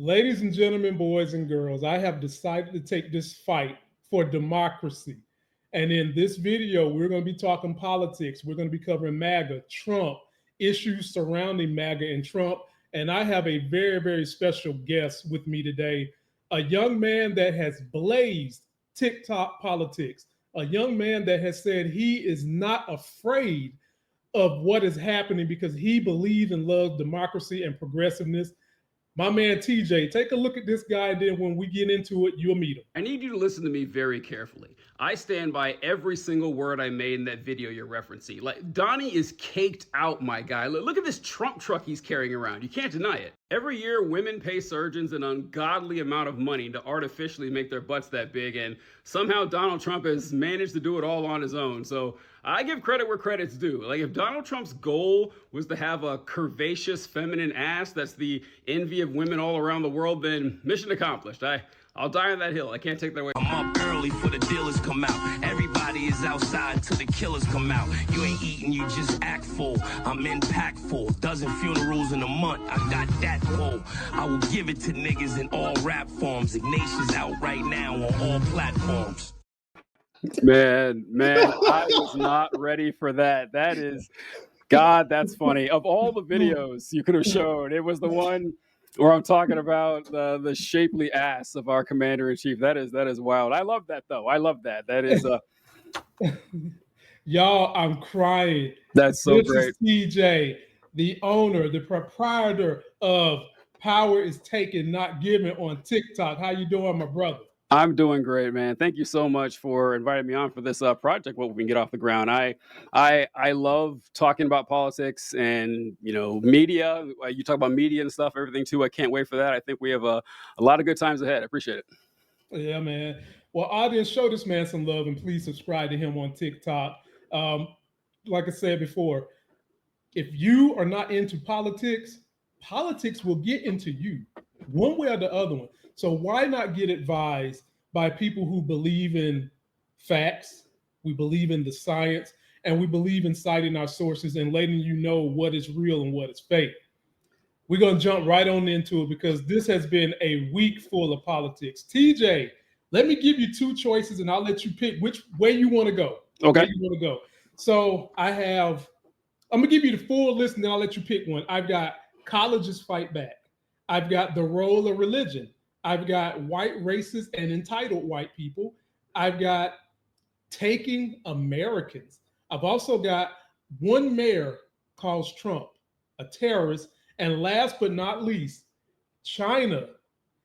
Ladies and gentlemen, boys and girls, I have decided to take this fight for democracy. And in this video, we're going to be talking politics. We're going to be covering MAGA, Trump, issues surrounding MAGA and Trump. And I have a very, very special guest with me today, a young man that has blazed TikTok politics, a young man that has said he is not afraid of what is happening because he believes and loves democracy and progressiveness. My man TJ, take a look at this guy, and then when we get into it, you'll meet him. I need you to listen to me very carefully. I stand by every single word I made in that video you're referencing. Like, Donnie is caked out, my guy. Look at this Trump truck he's carrying around. You can't deny it. Every year, women pay surgeons an ungodly amount of money to artificially make their butts that big, and somehow Donald Trump has managed to do it all on his own. So I give credit where credit's due. Like, if Donald Trump's goal was to have a curvaceous feminine ass that's the envy of women all around the world, then mission accomplished. I'll die on that hill. I can't take that away. I'm up early for the dealers come out. Everybody is outside till the killers come out. You ain't eating, you just act full. I'm impactful. Dozen funerals in a month. I got that full. I will give it to niggas in all rap forms. Ignatius out right now on all platforms. Man, I was not ready for that. That is, God, that's funny. Of all the videos you could have shown, it was the one where I'm talking about the shapely ass of our commander in chief. That is wild. I love that though. I love that. That is Y'all, I'm crying. That's so this great. Is TJ, the owner, the proprietor of Power is Taken, Not Given on TikTok. How you doing, my brother? I'm doing great, man. Thank you so much for inviting me on for this project. What we can get off the ground. I love talking about politics and media. You talk about media and stuff, everything too. I can't wait for that. I think we have a lot of good times ahead. I appreciate it. Yeah, man. Well, audience, show this man some love and please subscribe to him on TikTok. Like I said before, if you are not into politics, politics will get into you one way or the other one. So why not get advised by people who believe in facts, we believe in the science, and we believe in citing our sources and letting you know what is real and what is fake. We're going to jump right on into it because this has been a week full of politics. TJ, let me give you two choices and I'll let you pick which way you want to go. Okay. Where you want to go. So I'm going to give you the full list and then I'll let you pick one. I've got colleges fight back. I've got the role of religion. I've got white racist and entitled white people. I've got taking Americans. I've also got one mayor calls Trump a terrorist. And last but not least, China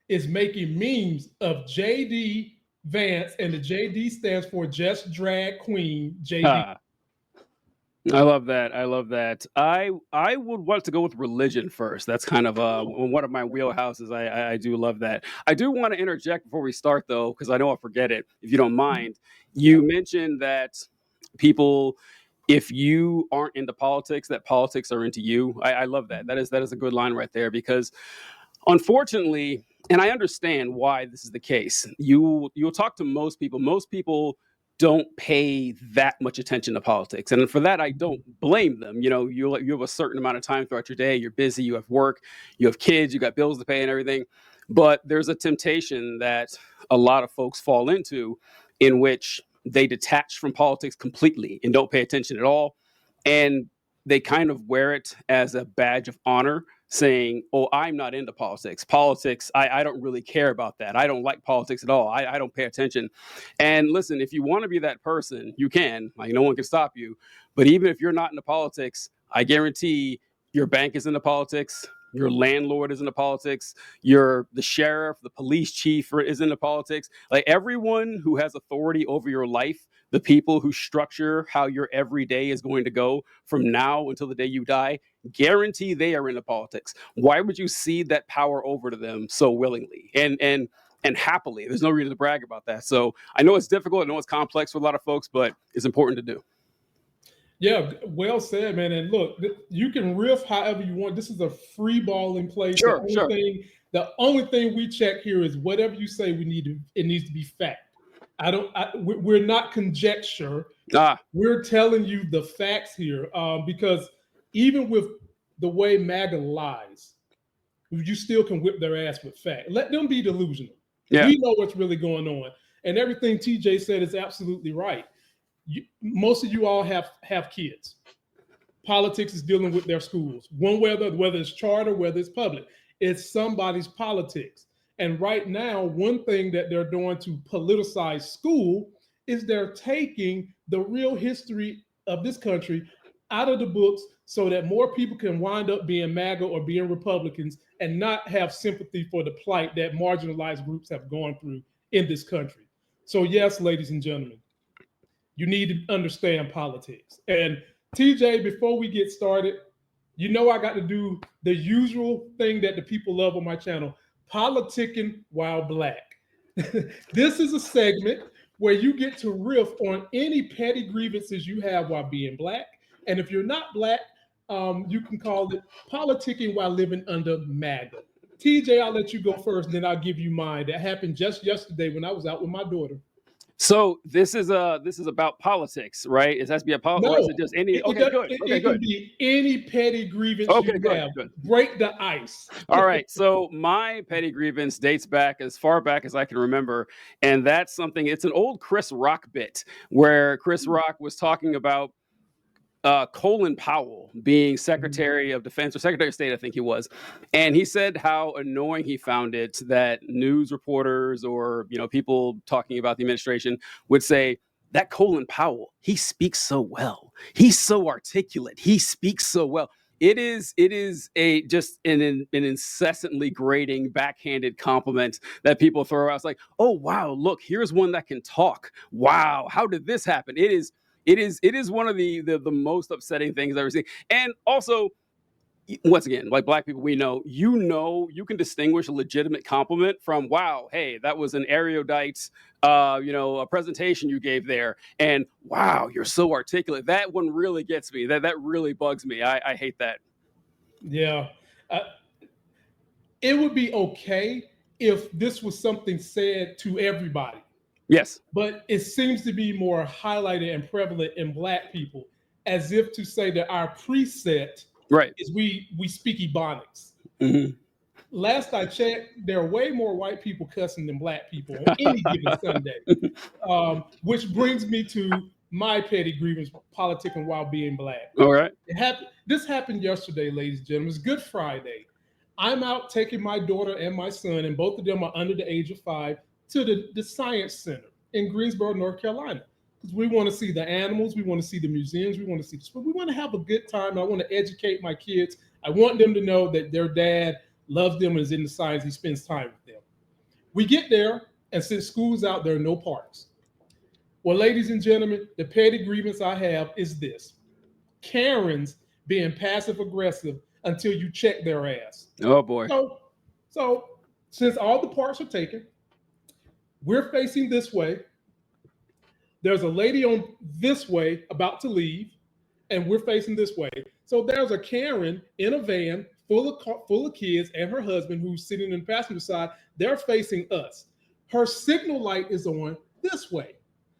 is making memes of JD Vance, and the JD stands for Just Drag Queen JD. I love that. I love that. I would want to go with religion first. That's kind of one of my wheelhouses. I do love that. I do want to interject before we start, though, because I know I'll forget it, if you don't mind. You mentioned that people, if you aren't into politics, that politics are into you. I love that. That is a good line right there, because unfortunately, and I understand why this is the case, you'll talk to most people. Most people don't pay that much attention to politics. And for that, I don't blame them. You have a certain amount of time throughout your day. You're busy, you have work, you have kids, you got bills to pay and everything. But there's a temptation that a lot of folks fall into in which they detach from politics completely and don't pay attention at all. And they kind of wear it as a badge of honor, saying, oh, I'm not into politics. Politics, I don't really care about that. I don't like politics at all. I don't pay attention. And listen, if you want to be that person, you can. Like, no one can stop you. But even if you're not into politics, I guarantee your bank is into politics. Your landlord is into politics. The sheriff, the police chief is into politics. Like, everyone who has authority over your life, the people who structure how your every day is going to go from now until the day you die, guarantee they are into politics. Why would you cede that power over to them so willingly and happily? There's no reason to brag about that. So I know it's difficult. I know it's complex for a lot of folks, but it's important to do. Yeah, well said, man. And look, you can riff however you want. This is a free balling place. Sure. The only thing we check here is whatever you say it needs to be fact. We're not conjecture. We're telling you the facts here, because even with the way MAGA lies, you still can whip their ass with fact. Let them be delusional. Yeah. We know what's really going on. And everything TJ said is absolutely right. Most of you all have kids. Politics is dealing with their schools. One way or the other, whether it's charter, whether it's public, it's somebody's politics. And right now, one thing that they're doing to politicize school is they're taking the real history of this country out of the books so that more people can wind up being MAGA or being Republicans and not have sympathy for the plight that marginalized groups have gone through in this country. So yes, ladies and gentlemen, you need to understand politics. And TJ, before we get started, you know I got to do the usual thing that the people love on my channel, politicking while black. This is a segment where you get to riff on any petty grievances you have while being black. And if you're not black, you can call it politicking while living under MAGA. TJ, I'll let you go first, then I'll give you mine. That happened just yesterday when I was out with my daughter. So this is about politics, right? It has to be a politics. No, or is it just any? Okay, good. Okay, it good. can be any petty grievance Okay, you good, have. good. Break the ice. All right. So my petty grievance dates back as far back as I can remember. And that's something, it's an old Chris Rock bit where Chris Rock was talking about Colin Powell being Secretary of Defense or Secretary of State, I think he was. And he said how annoying he found it that news reporters or, people talking about the administration would say, that Colin Powell, he speaks so well. He's so articulate. He speaks so well. It is just an incessantly grating backhanded compliment that people throw out. It's like, oh, wow, look, here's one that can talk. Wow, how did this happen? It is one of the most upsetting things I've ever seen. And also, once again, like black people, we know, you can distinguish a legitimate compliment from, wow, hey, that was an erudite, a presentation you gave there. And wow, you're so articulate. That one really gets me. That really bugs me. I hate that. Yeah. It would be okay if this was something said to everybody. Yes. But it seems to be more highlighted and prevalent in black people, as if to say that our preset is we speak Ebonics. Mm-hmm. Last I checked, there are way more white people cussing than black people on any given Sunday. Which brings me to my petty grievance, politicking while being black. All right. This happened yesterday, ladies and gentlemen. It's Good Friday. I'm out taking my daughter and my son, and both of them are under the age of 5, to the Science Center in Greensboro, North Carolina. Because we want to see the animals, we want to see the museums, we want to see the sport. We want to have a good time. I want to educate my kids. I want them to know that their dad loves them and is into science. He spends time with them. We get there, and since school's out, there are no parks. Well, ladies and gentlemen, the petty grievance I have is this. Karens being passive aggressive until you check their ass. Oh boy. So since all the parks are taken, we're facing this way. There's a lady on this way about to leave, and we're facing this way. So there's a Karen in a van full of kids and her husband who's sitting in the passenger side. They're facing us. Her signal light is on this way.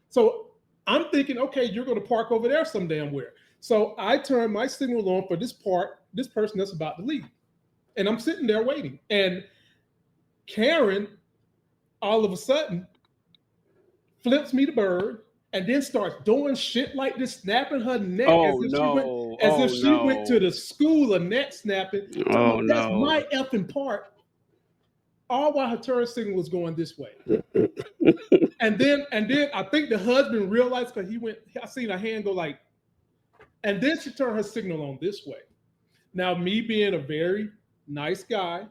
So I'm thinking, okay, you're going to park over there some damn where. So I turn my signal on for this person that's about to leave. And I'm sitting there waiting. And Karen, all of a sudden, flips me the bird and then starts doing shit like this, snapping her neck as if she went to the school of neck snapping. That's my effing part. All while her turn signal was going this way. and then I think the husband realized, because I seen her hand go like, and then she turned her signal on this way. Now, me being a very nice guy,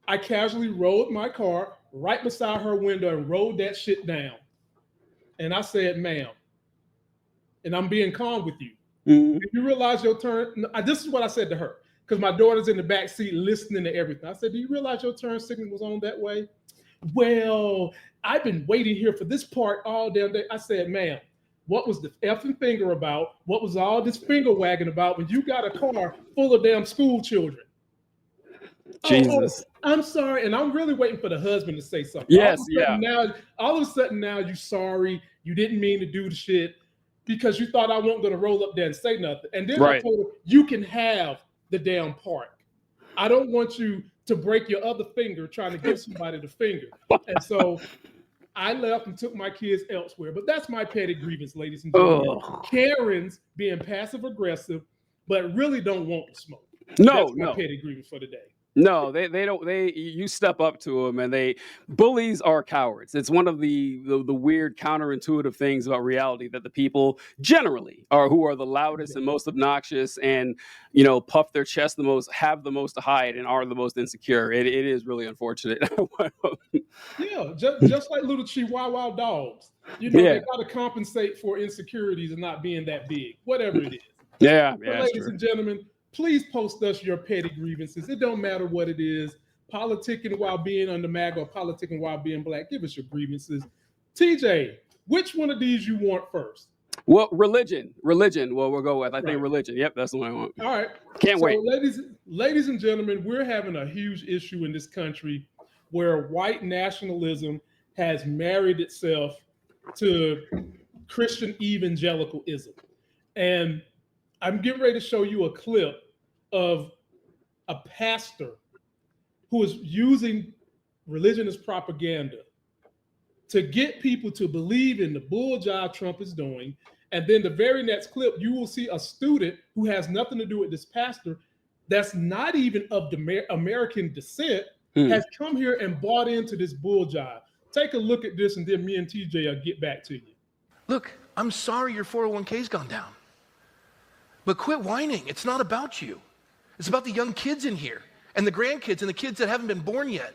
I casually rolled my car right beside her window and rolled that shit down. And I said, ma'am, and I'm being calm with you. Mm-hmm. If you realize your turn, this is what I said to her, because my daughter's in the back seat listening to everything. I said, do you realize your turn signal was on that way? Well, I've been waiting here for this part all damn day. I said, ma'am, what was the effing finger about? What was all this finger wagging about when you got a car full of damn school children? Jesus. Oh, I'm sorry. And I'm really waiting for the husband to say something. Yes, All of a sudden now you're sorry. You didn't mean to do the shit because you thought I wasn't going to roll up there and say nothing. And then I told her, you can have the damn park. I don't want you to break your other finger trying to give somebody the finger. And so I left and took my kids elsewhere. But that's my petty grievance, ladies and gentlemen. Karens being passive aggressive, but really don't want to smoke. That's my petty grievance for the day. No, they don't. You step up to them, and bullies are cowards. It's one of the weird counterintuitive things about reality, that the people generally who are the loudest and most obnoxious, and puff their chest the most, have the most to hide, and are the most insecure. It is really unfortunate. Yeah, just like little Chihuahua dogs. They got to compensate for insecurities and not being that big, whatever it is. Yeah, ladies and gentlemen, please post us your petty grievances. It don't matter what it is. Politicking while being under MAGA or politicking while being black. Give us your grievances. TJ, which one of these you want first? Well, religion. Well, we'll go with. I think religion. Yep, that's the one I want. All right. Can't wait. Ladies and gentlemen, we're having a huge issue in this country where white nationalism has married itself to Christian evangelicalism. And I'm getting ready to show you a clip of a pastor who is using religion as propaganda to get people to believe in the bull job Trump is doing. And then the very next clip, you will see a student who has nothing to do with this pastor, that's not even of the American descent, has come here and bought into this bull job. Take a look at this, and then me and TJ will get back to you. Look, I'm sorry your 401k's gone down. But quit whining. It's not about you. It's about the young kids in here and the grandkids and the kids that haven't been born yet.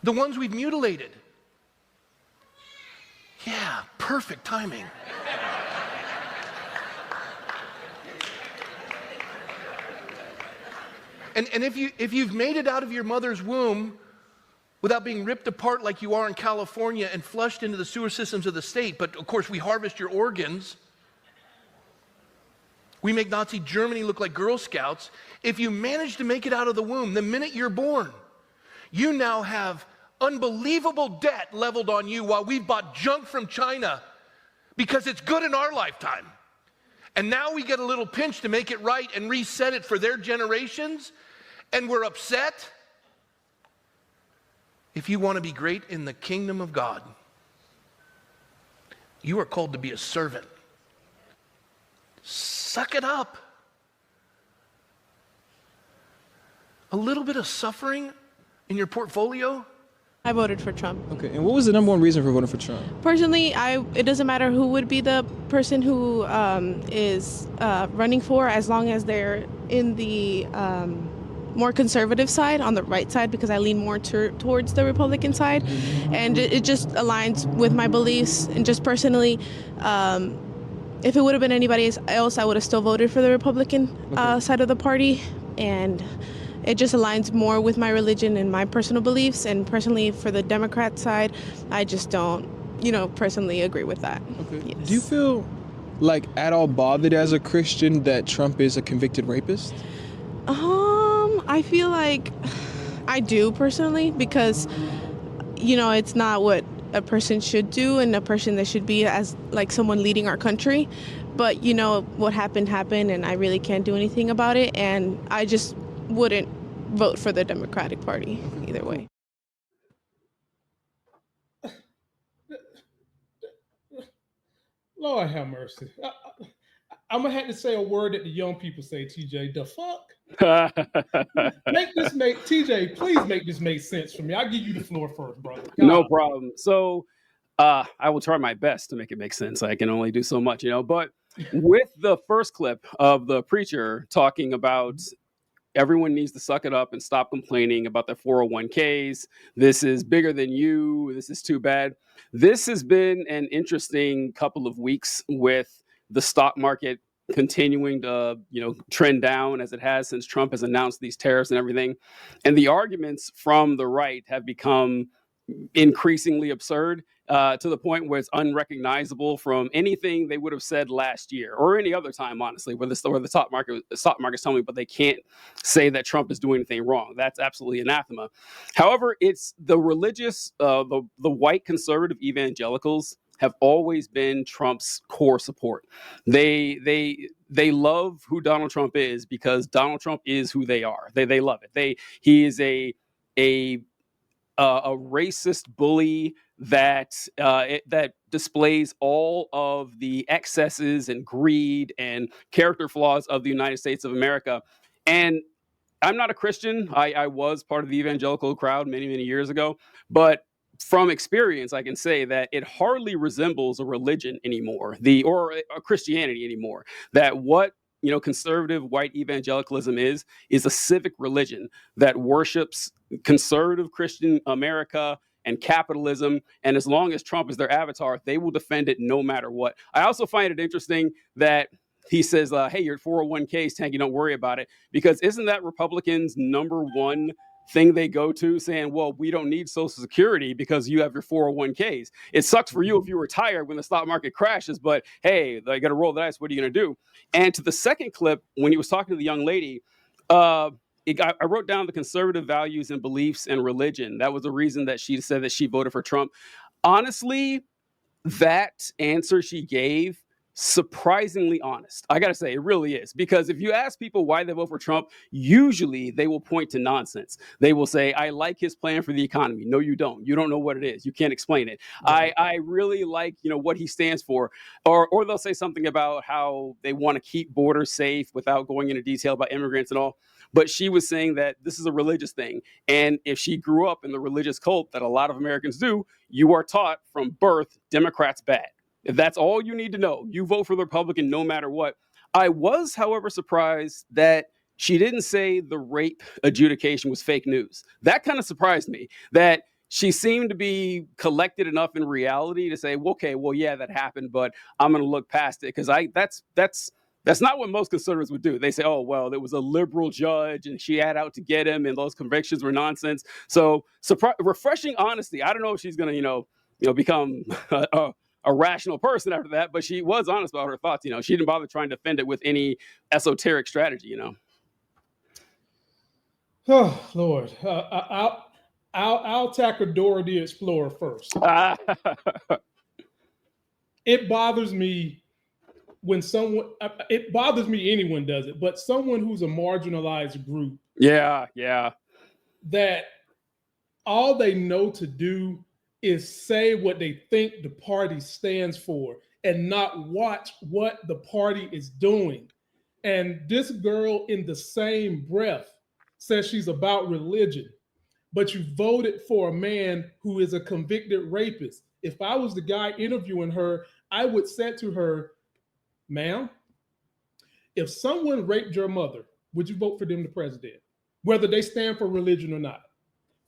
The ones we've mutilated. Yeah, perfect timing. And if you've made it out of your mother's womb without being ripped apart like you are in California and flushed into the sewer systems of the state, but of course we harvest your organs. We make Nazi Germany look like Girl Scouts. If you manage to make it out of the womb the minute you're born, you now have unbelievable debt leveled on you while we've bought junk from China because it's good in our lifetime. And now we get a little pinch to make it right and reset it for their generations, and we're upset. If you want to be great in the kingdom of God, you are called to be a servant. Suck it up. A little bit of suffering in your portfolio. I voted for Trump. Okay, and what was the number one reason for voting for Trump? Personally, it doesn't matter who would be the person who is running for, as long as they're in the more conservative side, on the right side, because I lean more towards the Republican side, and it just aligns with my beliefs. And just personally, if it would have been anybody else, I would have still voted for the Republican side of the party, and it just aligns more with my religion and my personal beliefs. And personally, for the Democrat side, I just don't, personally agree with that. Okay. Yes. Do you feel like at all bothered as a Christian that Trump is a convicted rapist? I feel like I do personally, because, it's not what a person should do, and a person that should be as like someone leading our country. But, what happened, and I really can't do anything about it. And I just wouldn't vote for the Democratic Party either way. Lord have mercy. I'm going to have to say a word that the young people say, TJ. The fuck? TJ, please make this make sense for me. I'll give you the floor first, brother. God. No problem. So I will try my best to make it make sense. I can only do so much, But with the first clip of the preacher talking about everyone needs to suck it up and stop complaining about their 401ks. This is bigger than you. This is too bad. This has been an interesting couple of weeks with the stock market continuing to, trend down as it has since Trump has announced these tariffs and everything. And the arguments from the right have become increasingly absurd to the point where it's unrecognizable from anything they would have said last year or any other time, honestly, where the stock market's telling me, but they can't say that Trump is doing anything wrong. That's absolutely anathema. However, it's the religious, the white conservative evangelicals have always been Trump's core support. They love who Donald Trump is because Donald Trump is who they are. They love it. He is a racist bully that that displays all of the excesses and greed and character flaws of the United States of America. And I'm not a Christian. I was part of the evangelical crowd many, many years ago. But from experience, I can say that it hardly resembles a religion anymore, or a Christianity anymore. That what conservative white evangelicalism is a civic religion that worships conservative Christian America and capitalism. And as long as Trump is their avatar, they will defend it no matter what. I also find it interesting that he says, hey, your 401ks, Tanky, don't worry about it. Because isn't that Republicans' number one thing they go to, saying, well, we don't need Social Security because you have your 401ks. It sucks for you if you retire when the stock market crashes, but hey, I got to roll the dice. What are you going to do? And to the second clip, when he was talking to the young lady, I wrote down the conservative values and beliefs and religion. That was the reason that she said that she voted for Trump. Honestly, that answer she gave, surprisingly honest. I got to say, it really is. Because if you ask people why they vote for Trump, usually they will point to nonsense. They will say, I like his plan for the economy. No, you don't. You don't know what it is. You can't explain it. Right. I really like, what he stands for. Or they'll say something about how they want to keep borders safe without going into detail about immigrants and all. But she was saying that this is a religious thing. And if she grew up in the religious cult that a lot of Americans do, you are taught from birth, Democrats bad. If that's all you need to know, you vote for the Republican no matter what. I was, however, surprised that she didn't say the rape adjudication was fake news. That kind of surprised me, that she seemed to be collected enough in reality to say, well, okay, well, yeah, that happened, but I'm going to look past it. Because that's not what most conservatives would do. They say, oh, well, there was a liberal judge and she had out to get him and those convictions were nonsense. So refreshing honesty. I don't know if she's going to, become a rational person after that, but she was honest about her thoughts. She didn't bother trying to defend it with any esoteric strategy. Oh Lord, I'll tackle Dora the Explorer first. It bothers me when it bothers me, anyone does it, but someone who's a marginalized group. Yeah. That all they know to do is say what they think the party stands for and not watch what the party is doing. And this girl, in the same breath, says she's about religion, but you voted for a man who is a convicted rapist. If I was the guy interviewing her, I would say to her, ma'am, if someone raped your mother, would you vote for them the president, whether they stand for religion or not?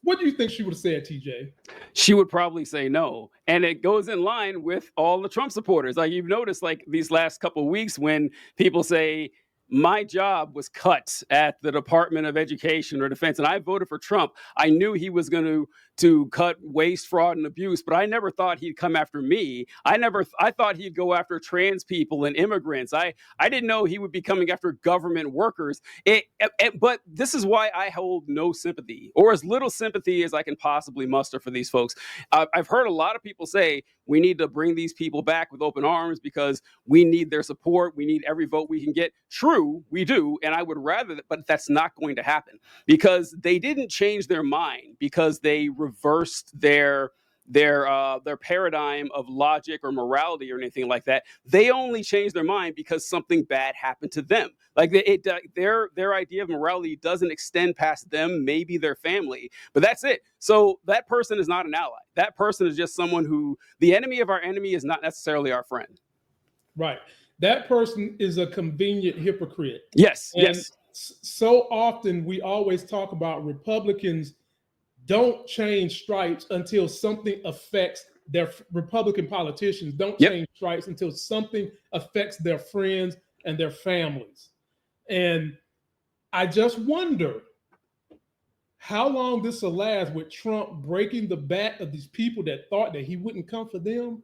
What do you think she would have said, TJ? She would probably say no. And it goes in line with all the Trump supporters. Like you've noticed, like these last couple of weeks when people say, my job was cut at the Department of Education or Defense, and I voted for Trump. I knew he was going to cut waste, fraud, and abuse, but I never thought he'd come after me. I thought he'd go after trans people and immigrants. I didn't know he would be coming after government workers. But this is why I hold no sympathy, or as little sympathy as I can possibly muster for these folks. I've heard a lot of people say we need to bring these people back with open arms because we need their support. We need every vote we can get. True, we do. And I would rather, but that's not going to happen because they didn't change their mind because they reversed their paradigm of logic or morality or anything like that. They only changed their mind because something bad happened to them. Like their idea of morality doesn't extend past them, maybe their family, but that's it. So that person is not an ally. That person is just someone who the enemy of our enemy is not necessarily our friend. Right. That person is a convenient hypocrite. Yes. And yes. So often we always talk about Republicans don't change stripes until something affects their Republican politicians don't change stripes until something affects their friends and their families. And I just wonder how long this will last with Trump breaking the back of these people that thought that he wouldn't come for them.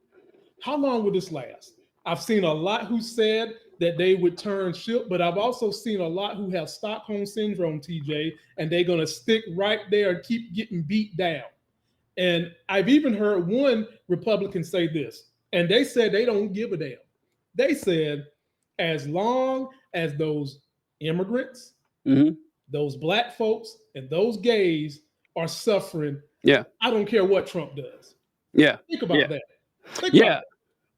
How long will this last? I've seen a lot who said that they would turn ship, but I've also seen a lot who have Stockholm syndrome, TJ, and they're going to stick right there and keep getting beat down. And I've even heard one Republican say this: And they said they don't give a damn. They said, as long as those immigrants, Mhm. those black folks, and those gays are suffering, Yeah. I don't care what Trump does. Yeah. Think about Yeah. that. Think Yeah. about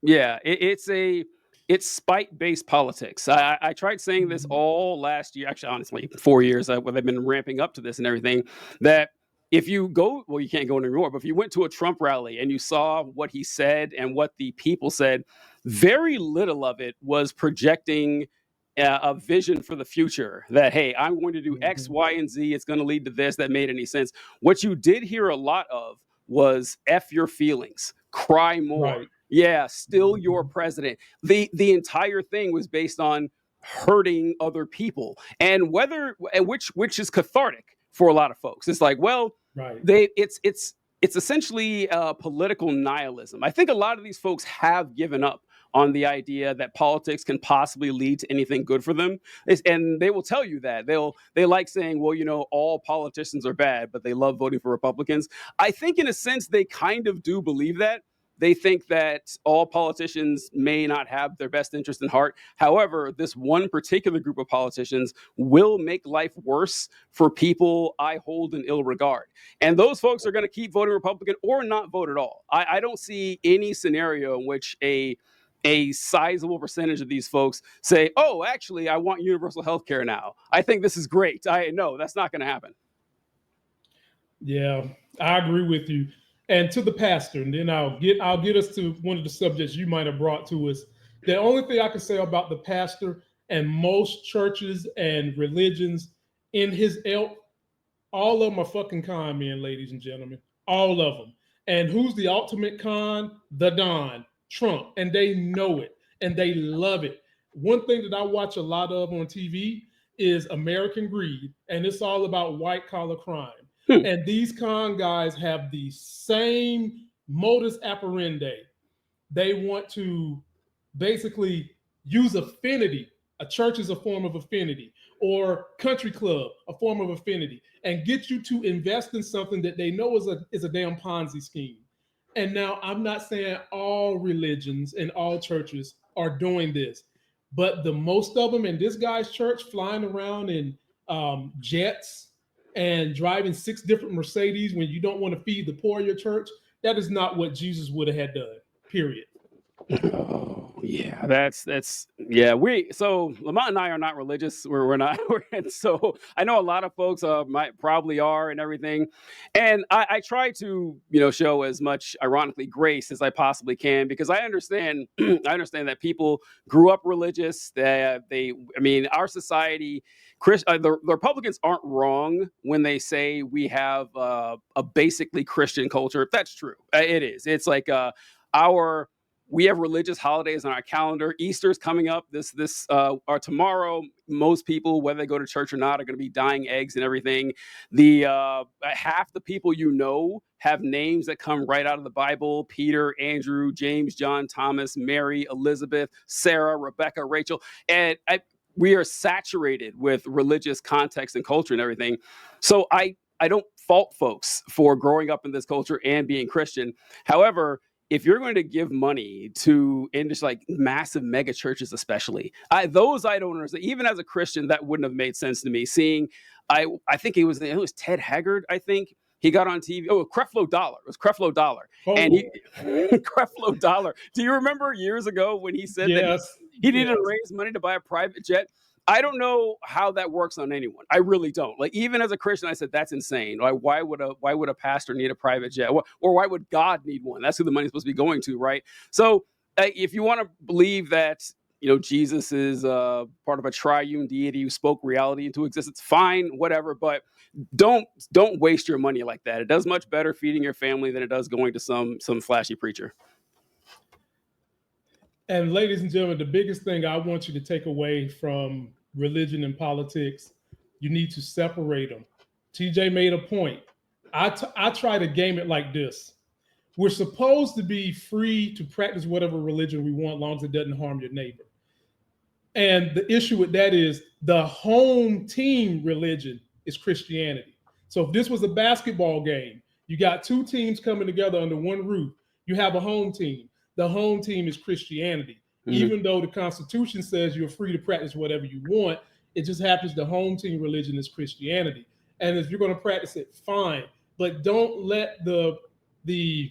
Yeah, it's spite-based politics. I tried saying this all last year, actually, honestly, 4 years when they've been ramping up to this and everything. That if you go, well, you can't go anymore, but if you went to a Trump rally and you saw what he said and what the people said, very little of it was projecting a vision for the future. That hey, I'm going to do X, Y, and Z. It's going to lead to this. That made any sense? What you did hear a lot of was "F your feelings, cry more." Right. Yeah, still your president. The entire thing was based on hurting other people, and which is cathartic for a lot of folks. It's like, well, Right. it's essentially political nihilism. I think a lot of these folks have given up on the idea that politics can possibly lead to anything good for them. And they will tell you that. They like saying, well, all politicians are bad, but they love voting for Republicans. I think in a sense they kind of do believe that. They think that all politicians may not have their best interest in heart. However, this one particular group of politicians will make life worse for people I hold in ill regard. And those folks are going to keep voting Republican or not vote at all. I don't see any scenario in which a sizable percentage of these folks say, oh, actually, I want universal health care now. I think this is great. No, that's not going to happen. Yeah, I agree with you. And to the pastor, and then I'll get us to one of the subjects you might have brought to us. The only thing I can say about the pastor and most churches and religions in his ilk, all of them are fucking con men, ladies and gentlemen. All of them. And who's the ultimate con? The Don, Trump. And they know it. And they love it. One thing that I watch a lot of on TV is American Greed. And it's all about white collar crime. And these con guys have the same modus operandi. They want to basically use affinity. A church is a form of affinity, or country club, a form of affinity, and get you to invest in something that they know is a damn Ponzi scheme. And now I'm not saying all religions and all churches are doing this, but the most of them in this guy's church flying around in jets and driving 6 different Mercedes when you don't want to feed the poor of your church, that is not what Jesus would have had done, period. Oh, yeah, that's yeah. So Lamont and I are not religious. We're not. So I know a lot of folks probably are and everything. And I try to, show as much ironically grace as I possibly can, because I understand that people grew up religious. Our society, the Republicans aren't wrong when they say we have a basically Christian culture. That's true. It is. It's like we have religious holidays on our calendar. Easter's coming up or tomorrow. Most people, whether they go to church or not, are going to be dyeing eggs and everything. Half the people have names that come right out of the Bible: Peter, Andrew, James, John, Thomas, Mary, Elizabeth, Sarah, Rebecca, Rachel. And we are saturated with religious context and culture and everything. So I don't fault folks for growing up in this culture and being Christian. However, if you're going to give money to industry like massive mega churches, especially those, I don't understand. Even as a Christian, that wouldn't have made sense to me. I think it was Ted Haggard. I think he got on TV. Oh, Creflo Dollar. It was Creflo Dollar. Oh. And Creflo Dollar. Do you remember years ago when he said that he needed to raise money to buy a private jet? I don't know how that works on anyone. I really don't. Like, even as a Christian, I said, that's insane. Why would a pastor need a private jet? Or why would God need one? That's who the money's supposed to be going to, right? So if you want to believe that, Jesus is part of a triune deity who spoke reality into existence, fine, whatever. But don't waste your money like that. It does much better feeding your family than it does going to some flashy preacher. And ladies and gentlemen, the biggest thing I want you to take away from religion and politics, you need to separate them. TJ made a point. I try to game it like this. We're supposed to be free to practice whatever religion we want, as long as it doesn't harm your neighbor. And the issue with that is the home team religion is Christianity. So if this was a basketball game, you got 2 teams coming together under one roof. You have a home team. The home team is Christianity. Even though the Constitution says you're free to practice whatever you want, it just happens the home team religion is Christianity. And if you're going to practice it, fine. But don't let the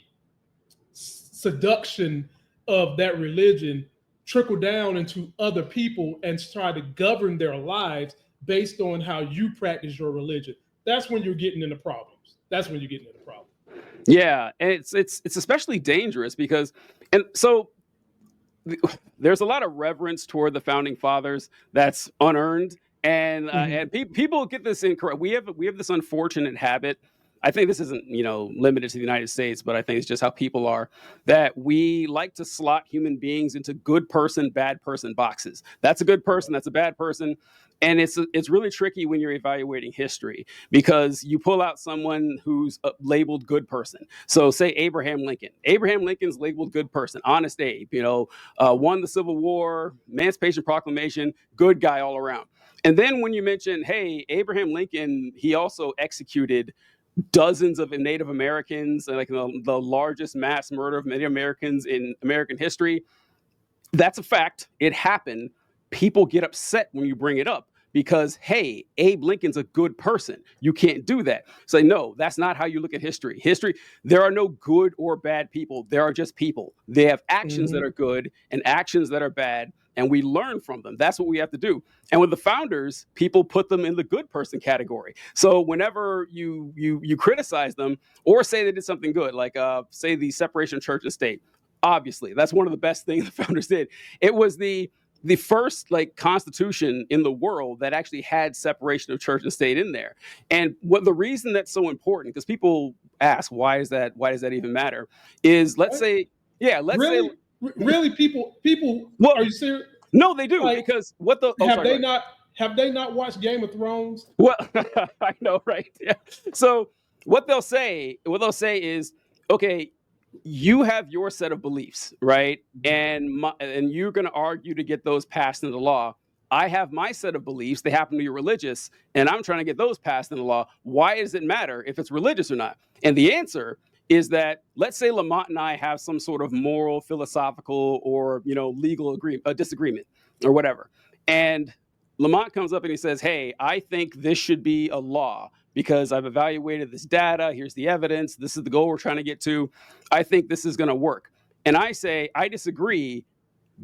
seduction of that religion trickle down into other people and try to govern their lives based on how you practice your religion. That's when you're getting into problems. Yeah, and it's especially dangerous because, and so there's a lot of reverence toward the founding fathers that's unearned, and people get this incorrect. We have this unfortunate habit. I think this isn't limited to the United States, but I think it's just how people are, that we like to slot human beings into good person, bad person boxes. That's a good person, that's a bad person. And it's really tricky when you're evaluating history because you pull out someone who's labeled good person. So say Abraham Lincoln. Abraham Lincoln's labeled good person, honest Abe, won the Civil War, Emancipation Proclamation, good guy all around. And then when you mention, hey, Abraham Lincoln, he also executed dozens of Native Americans, like the largest mass murder of Native Americans in American history. That's a fact. It happened. People get upset when you bring it up because, hey, Abe Lincoln's a good person. You can't do that. Say, no, that's not how you look at history. There are no good or bad people. There are just people. They have actions that are good and actions that are bad, and we learn from them. That's what we have to do. And with the founders, people put them in the good person category. So whenever you criticize them or say they did something good, like say the separation of church and state, obviously, that's one of the best things the founders did. It was the first constitution in the world that actually had separation of church and state in there. And the reason that's so important, because people ask, why does that even matter? Is really people. Well, are you serious? No, they do, because have they not watched Game of Thrones? Well, I know, right? Yeah. So what they'll say is, okay, you have your set of beliefs, right? And you're going to argue to get those passed into law. I have my set of beliefs. They happen to be religious, and I'm trying to get those passed into law. Why does it matter if it's religious or not? And the answer is that, let's say Lamont and I have some sort of moral, philosophical, or legal disagreement or whatever. And Lamont comes up and he says, hey, I think this should be a law because I've evaluated this data. Here's the evidence. This is the goal we're trying to get to. I think this is going to work. And I say, I disagree.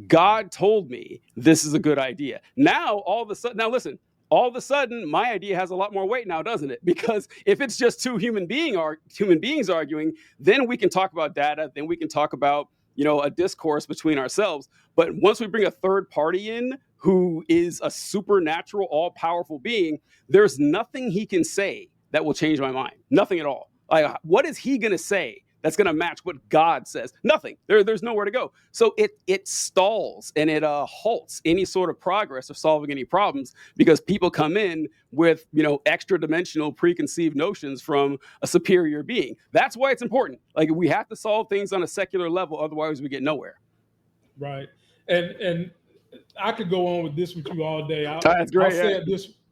God told me this is a good idea. Now, all of a sudden, my idea has a lot more weight now, doesn't it? Because if it's just two human beings arguing, then we can talk about data. Then we can talk about, a discourse between ourselves. But once we bring a third party in who is a supernatural, all-powerful being, there's nothing he can say that will change my mind. Nothing at all. Like, what is he going to say that's going to match what God says? Nothing. There's nowhere to go. So it stalls and it halts any sort of progress of solving any problems because people come in with, extra dimensional preconceived notions from a superior being. That's why it's important. Like, we have to solve things on a secular level. Otherwise we get nowhere. Right. And I could go on with this with you all day. That's great.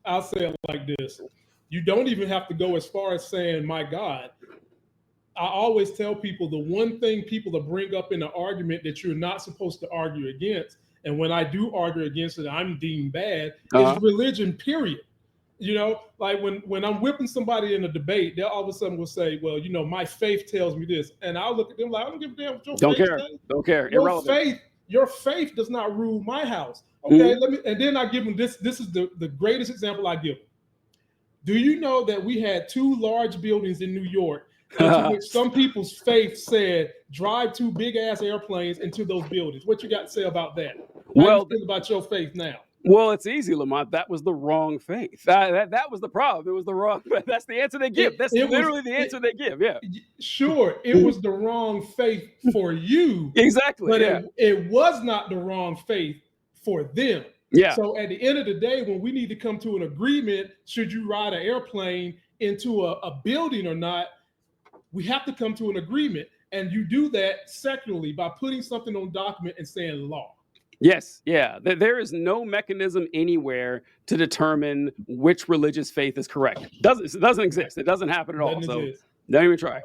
I'll say it like this. You don't even have to go as far as saying, my God. I always tell people the one thing people to bring up in an argument that you're not supposed to argue against, and when I do argue against it, I'm deemed bad, is religion, period. Like when I'm whipping somebody in a debate, they'll all of a sudden will say, well, my faith tells me this. And I'll look at them like, I don't give a damn what your faith says. Don't care. Irrelevant. Your faith does not rule my house. Okay, and then I give them this. This is the greatest example I give them. Do you know that we had two large buildings in New York into which some people's faith said, drive two big ass airplanes into those buildings? What you got to say about that? How do you feel about your faith now? Well, it's easy, Lamont. That was the wrong faith. That was the problem. It was the wrong. That's the answer they give. That's literally the answer they give. Yeah. Sure, it was the wrong faith for you. Exactly. But it was not the wrong faith for them. Yeah. So at the end of the day, when we need to come to an agreement, should you ride an airplane into a building or not, we have to come to an agreement. And you do that secularly by putting something on document and saying law. Yes, yeah. There is no mechanism anywhere to determine which religious faith is correct. It doesn't exist. It doesn't happen at all. So don't even try.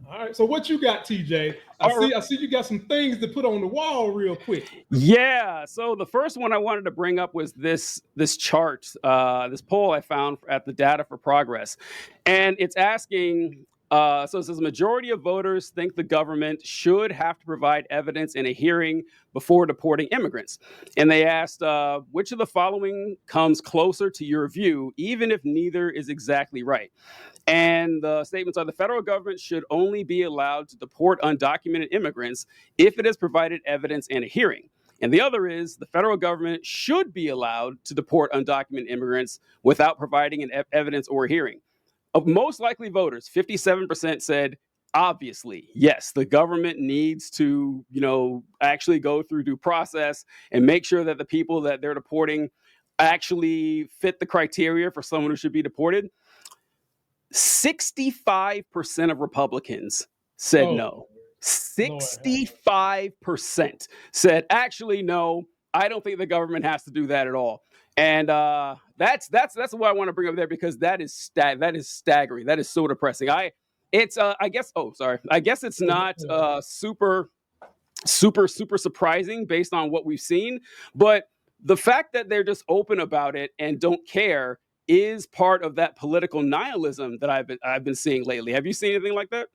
All right. So what you got, TJ? I see you got some things to put on the wall real quick. Yeah. So the first one I wanted to bring up was this chart, this poll I found at the Data for Progress, and it's asking. So it says majority of voters think the government should have to provide evidence in a hearing before deporting immigrants, and they asked which of the following comes closer to your view, even if neither is exactly right. And the statements are the federal government should only be allowed to deport undocumented immigrants if it has provided evidence in a hearing. And the other is the federal government should be allowed to deport undocumented immigrants without providing an evidence or a hearing. Of most likely voters, 57% said, obviously, yes, the government needs to, actually go through due process and make sure that the people that they're deporting actually fit the criteria for someone who should be deported. 65% of Republicans said no. 65% said, actually, no, I don't think the government has to do that at all. And that's what I want to bring up there, because that is staggering. That is so depressing. I guess it's not super surprising based on what we've seen, but the fact that they're just open about it and don't care is part of that political nihilism that I've been seeing lately. Have you seen anything like that?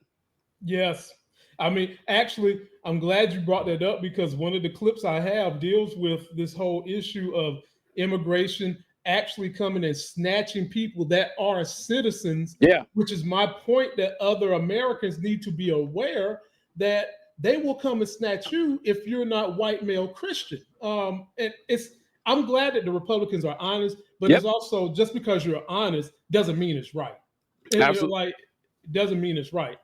Yes. I mean, actually, I'm glad you brought that up, because one of the clips I have deals with this whole issue of immigration actually coming and snatching people that are citizens. Yeah. Which is my point, that other Americans need to be aware that they will come and snatch you if you're not white male Christian. And I'm glad that the Republicans are honest, but it's also, just because you're honest doesn't mean it's right. Absolutely. Doesn't mean it's right.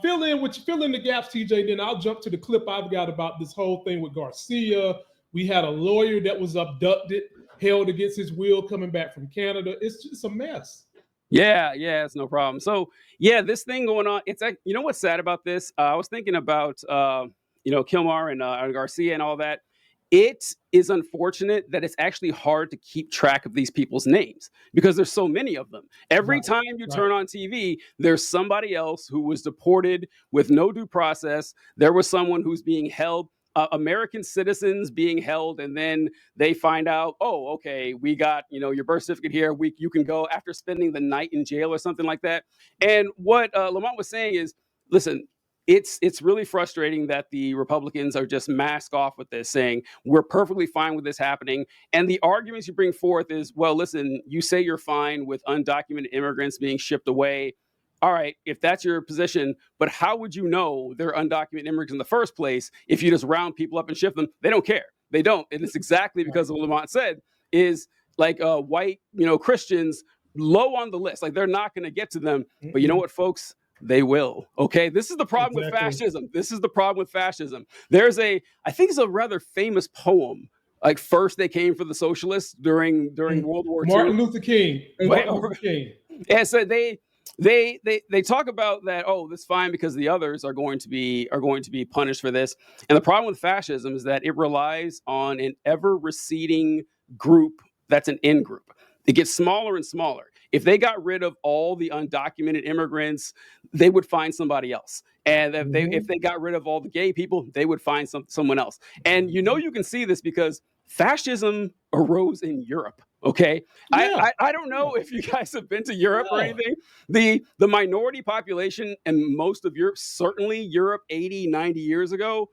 Fill in the gaps, TJ. Then I'll jump to the clip I've got about this whole thing with Garcia. We had a lawyer that was abducted, held against his will, coming back from Canada. It's just a mess. Yeah, it's no problem. So yeah, this thing going on. It's like, what's sad about this? I was thinking about Kilmar and Garcia and all that. It is unfortunate that it's actually hard to keep track of these people's names because there's so many of them. Every time you turn on TV, there's somebody else who was deported with no due process. There was someone who's being held, American citizens being held, and then they find out, oh, okay, we got, your birth certificate here. You can go after spending the night in jail or something like that. And what Lamont was saying is, listen, it's really frustrating that the Republicans are just mask off with this, saying we're perfectly fine with this happening. And the arguments you bring forth is, well, listen, you say you're fine with undocumented immigrants being shipped away. All right, if that's your position, but how would you know they're undocumented immigrants in the first place if you just round people up and ship them? They don't care. They don't. And it's exactly because of what Lamont said, is like white, Christians low on the list. Like, they're not going to get to them. But you know what, folks? They will. Okay. This is the problem with fascism. There's I think it's a rather famous poem. Like, first they came for the socialists during World War II. Martin Luther King. And so they talk about that. Oh, that's fine because the others are going to be punished for this. And the problem with fascism is that it relies on an ever receding group that's an in group. It gets smaller and smaller. If they got rid of all the undocumented immigrants, they would find somebody else. And if they got rid of all the gay people, they would find someone else. And you can see this because fascism arose in Europe. Okay. Yeah. I don't know if you guys have been to Europe or anything. The minority population in most of Europe, certainly Europe 80, 90 years ago,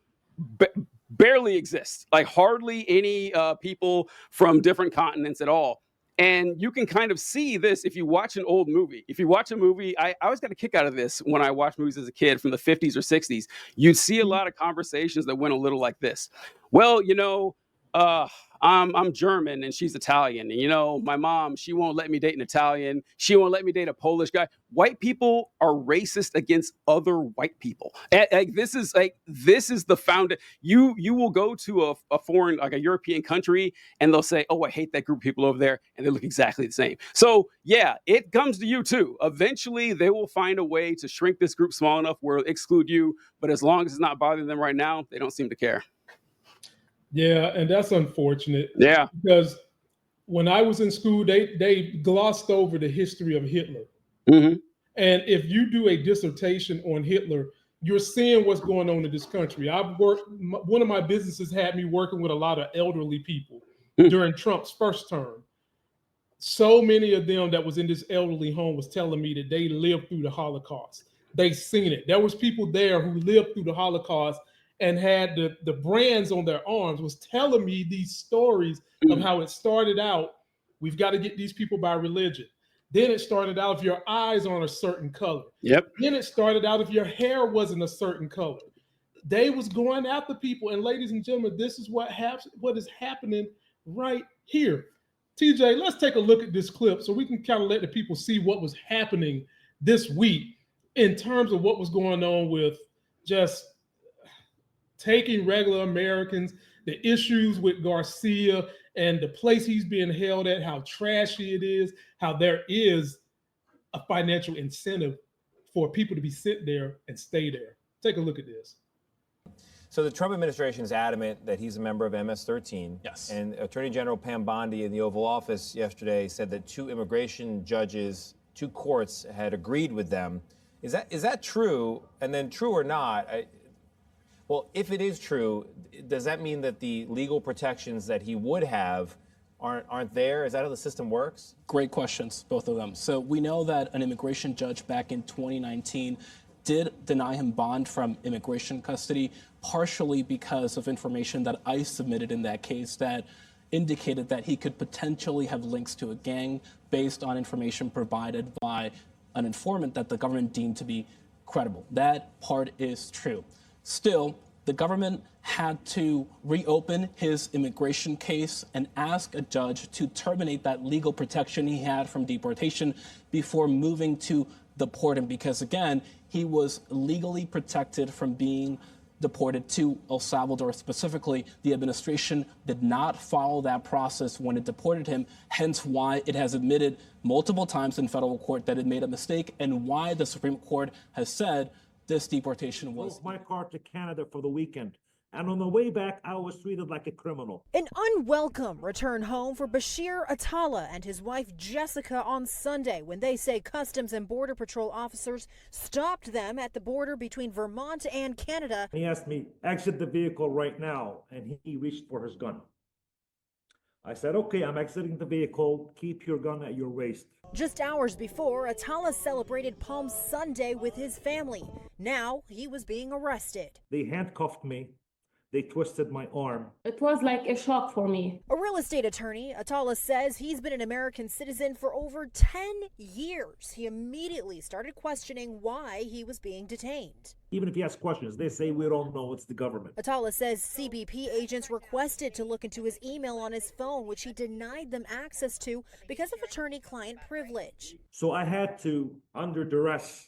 barely exists. Like, hardly any people from different continents at all. And you can kind of see this if you watch an old movie. If you watch a movie, I always got a kick out of this when I watched movies as a kid from the 50s or 60s. You'd see a lot of conversations that went a little like this. Well, I'm German and she's Italian. And, my mom, she won't let me date an Italian. She won't let me date a Polish guy. White people are racist against other white people. And this is the foundation. You will go to a foreign, like a European country, and they'll say, oh, I hate that group of people over there. And they look exactly the same. So yeah, it comes to you too. Eventually they will find a way to shrink this group small enough where it'll exclude you. But as long as it's not bothering them right now, they don't seem to care. Yeah, and that's unfortunate. Yeah. Because when I was in school, they glossed over the history of Hitler. Mm-hmm. And if you do a dissertation on Hitler, you're seeing what's going on in this country. One of my businesses had me working with a lot of elderly people during Trump's first term. So many of them that was in this elderly home was telling me that they lived through the Holocaust. They seen it. There was people there who lived through the Holocaust and had the brands on their arms, was telling me these stories of how it started out. We've got to get these people by religion. Then it started out if your eyes aren't a certain color. Yep. Then it started out if your hair wasn't a certain color. They was going after people. And ladies and gentlemen, this is what is happening right here. TJ, let's take a look at this clip so we can kind of let the people see what was happening this week in terms of what was going on with just taking regular Americans, the issues with Garcia and the place he's being held at, how trashy it is, how there is a financial incentive for people to be sit there and stay there. Take a look at this. So the Trump administration is adamant that he's a member of MS-13. Yes. And Attorney General Pam Bondi in the Oval Office yesterday said that 2 immigration judges, 2 courts had agreed with them. Is that true? And then true or not, well, if it is true, does that mean that the legal protections that he would have aren't there? Is that how the system works? Great questions, both of them. So we know that an immigration judge back in 2019 did deny him bond from immigration custody, partially because of information that ICE submitted in that case that indicated that he could potentially have links to a gang based on information provided by an informant that the government deemed to be credible. That part is true. Still, the government had to reopen his immigration case and ask a judge to terminate that legal protection he had from deportation before moving to deport him, because again, he was legally protected from being deported to El Salvador. Specifically, the administration did not follow that process when it deported him, hence why it has admitted multiple times in federal court that it made a mistake, and why the Supreme Court has said this deportation was... Drove my car to Canada for the weekend. And on the way back, I was treated like a criminal. An unwelcome return home for Bashir Attallah and his wife Jessica on Sunday, when they say Customs and Border Patrol officers stopped them at the border between Vermont and Canada. He asked me, exit the vehicle right now, and he reached for his gun. I said, okay, I'm exiting the vehicle. Keep your gun at your waist. Just hours before, Attallah celebrated Palm Sunday with his family. Now he was being arrested. They handcuffed me. They twisted my arm. It was like a shock for me. A real estate attorney, Attallah says he's been an American citizen for over 10 years. He immediately started questioning why he was being detained. Even if you ask questions, they say we don't know, it's the government. Attallah says CBP agents requested to look into his email on his phone, which he denied them access to because of attorney-client privilege. So I had to, under duress,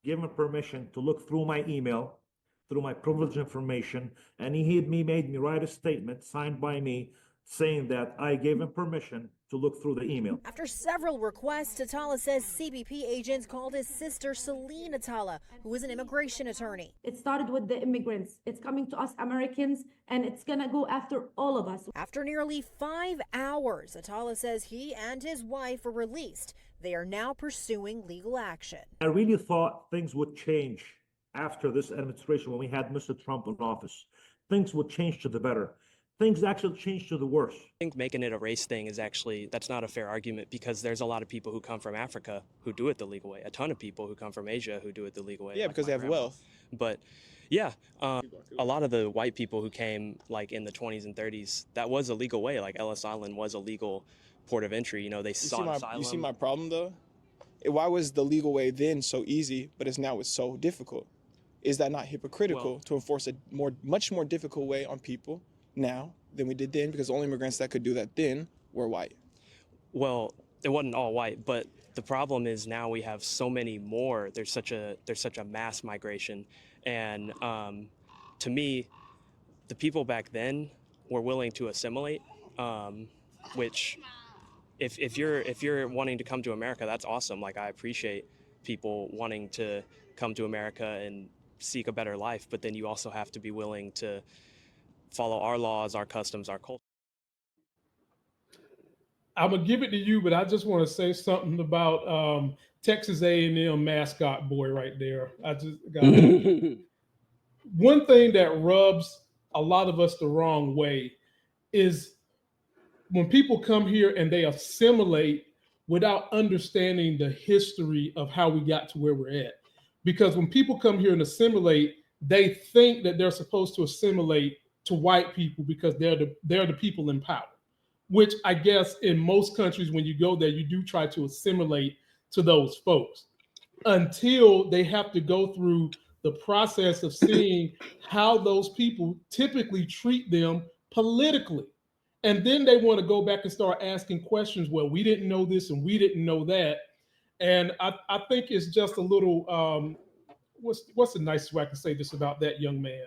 give him permission to look through my email, through my privileged information, and he made me write a statement signed by me saying that I gave him permission to look through the email. After several requests, Attallah says CBP agents called his sister Celine Attallah, who is an immigration attorney. It started with the immigrants. It's coming to us Americans, and it's gonna go after all of us. After nearly 5 hours, Attallah says he and his wife were released. They are now pursuing legal action. I really thought things would change after this administration, when we had Mr. Trump in office. Things would change to the better. Things actually changed to the worse. I think making it a race thing is that's not a fair argument, because there's a lot of people who come from Africa who do it the legal way. A ton of people who come from Asia who do it the legal way. Yeah, like because they have wealth. But yeah, a lot of the white people who came like in the 20s and 30s, that was a legal way. Like Ellis Island was a legal port of entry. You know, they sought asylum. You see my problem though? Why was the legal way then so easy, but it's so difficult? Is that not hypocritical to enforce a much more difficult way on people now than we did then? Because the only immigrants that could do that then were white. Well, it wasn't all white, but the problem is now we have so many more. There's such a mass migration, and to me, the people back then were willing to assimilate, which if you're wanting to come to America, that's awesome. Like, I appreciate people wanting to come to America and seek a better life, but then you also have to be willing to follow our laws, our customs, our culture. I'm gonna give it to you, but I just want to say something about Texas A&M mascot boy right there. I just got one thing that rubs a lot of us the wrong way is when people come here and they assimilate without understanding the history of how we got to where we're at. Because when people come here and assimilate, they think that they're supposed to assimilate to white people because they're the people in power, which I guess in most countries, when you go there, you do try to assimilate to those folks until they have to go through the process of seeing how those people typically treat them politically. And then they want to go back and start asking questions. Well, we didn't know this and we didn't know that. And I think it's just a little, what's the nicest way I can say this about that young man?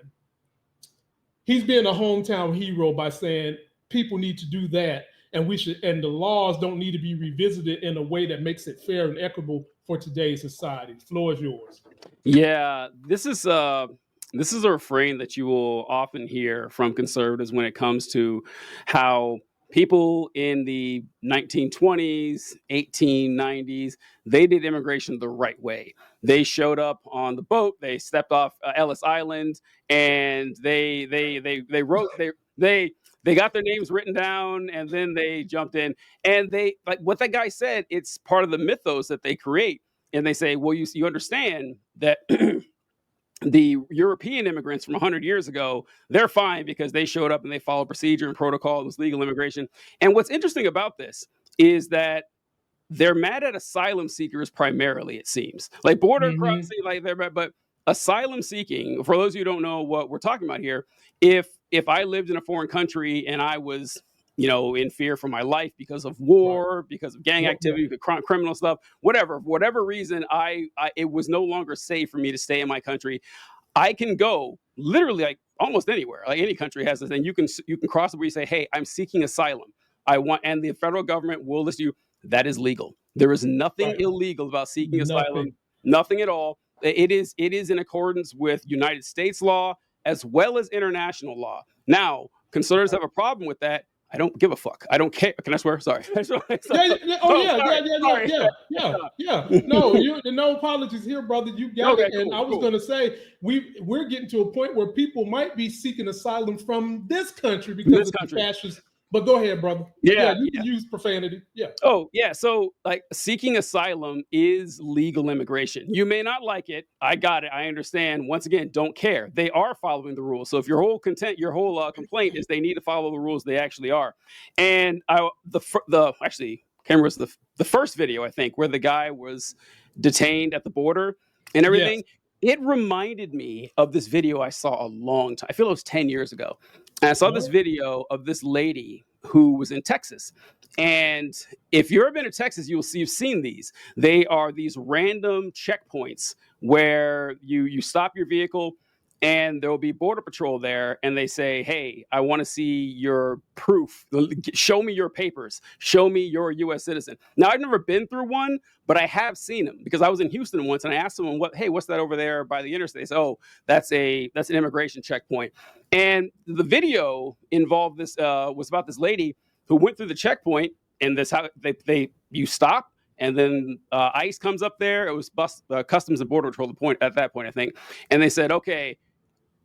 He's being a hometown hero by saying people need to do that. And the laws don't need to be revisited in a way that makes it fair and equitable for today's society. The floor is yours. Yeah, this is a refrain that you will often hear from conservatives when it comes to how people in the 1920s, 1890s, they did immigration the right way. They showed up on the boat, they stepped off Ellis Island, and they got their names written down, and then they jumped in. And they, like what that guy said, it's part of the mythos that they create. And they say, well, you understand that the European immigrants from 100 years ago, they're fine because they showed up and they followed procedure and protocol. It was legal immigration. And what's interesting about this is that they're mad at asylum seekers primarily, it seems. Like border crossing, like they're mad, but asylum seeking, for those of you who don't know what we're talking about here, if I lived in a foreign country and I was, in fear for my life because of war, because of gang activity, criminal stuff, whatever reason, it was no longer safe for me to stay in my country. I can go literally like almost anywhere, like any country has this thing. You can cross the where you say, hey, I'm seeking asylum. And the federal government will list you. That is legal. There is nothing illegal about seeking asylum. Nothing at all. It is in accordance with United States law as well as international law. Now, conservatives have a problem with that. I don't give a fuck. I don't care. Can I swear? Sorry. Yeah. No, no apologies here, brother. You got it. And I was going to say, we're getting to a point where people might be seeking asylum from this country because of the fascist. But go ahead, brother. You can use profanity. Yeah. Oh, yeah. So, like, seeking asylum is legal immigration. You may not like it. I got it. I understand. Once again, don't care. They are following the rules. So, if your whole complaint is they need to follow the rules, they actually are. And camera's the first video, I think, where the guy was detained at the border and everything. Yes. It reminded me of this video I saw a long time. I feel it was 10 years ago. And I saw this video of this lady who was in Texas. And if you've ever been to Texas, you've seen these. They are these random checkpoints where you stop your vehicle and there will be Border Patrol there. And they say, hey, I want to see your proof. Show me your papers. Show me you're a U.S. citizen. Now, I've never been through one, but I have seen them because I was in Houston once and I asked someone, what's that over there by the interstate? They said, oh, that's an immigration checkpoint. And the video involved this, was about this lady who went through the checkpoint, and this how you stop. And then ICE comes up there. It was Customs and Border Patrol at that point, I think. And they said, okay,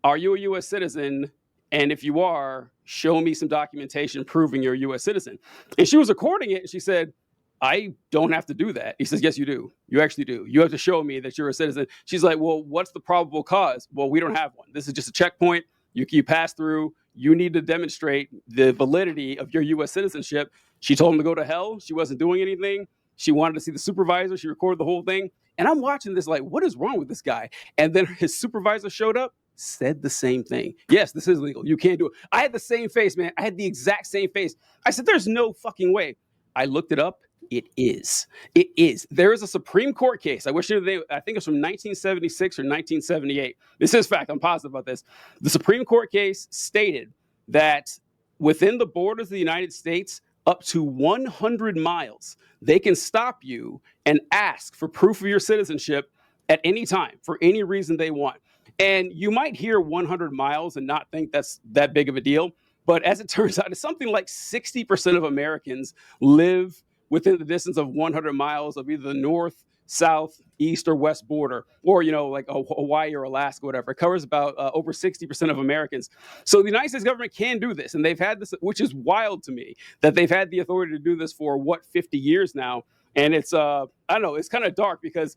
are you a U.S. citizen? And if you are, show me some documentation proving you're a U.S. citizen. And she was recording it, and she said, I don't have to do that. He says, yes, you do. You actually do. You have to show me that you're a citizen. She's like, well, what's the probable cause? Well, we don't have one. This is just a checkpoint. You pass through. You need to demonstrate the validity of your U.S. citizenship. She told him to go to hell. She wasn't doing anything. She wanted to see the supervisor. She recorded the whole thing. And I'm watching this like, what is wrong with this guy? And then his supervisor showed up, said the same thing. Yes, this is legal. You can't do it. I had the same face, man. I had the exact same face. I said, there's no fucking way. I looked it up. It is. It is. There is a Supreme Court case. I think it's from 1976 or 1978. This is fact. I'm positive about this. The Supreme Court case stated that within the borders of the United States, up to 100 miles, they can stop you and ask for proof of your citizenship at any time for any reason they want. And you might hear 100 miles and not think that's that big of a deal. But as it turns out, it's something like 60% of Americans live within the distance of 100 miles of either the north, south, east, or west border, or, like Hawaii or Alaska, whatever. It covers about over 60% of Americans. So the United States government can do this. And they've had this, which is wild to me, that they've had the authority to do this for 50 years now. And it's, I don't know, it's kind of dark because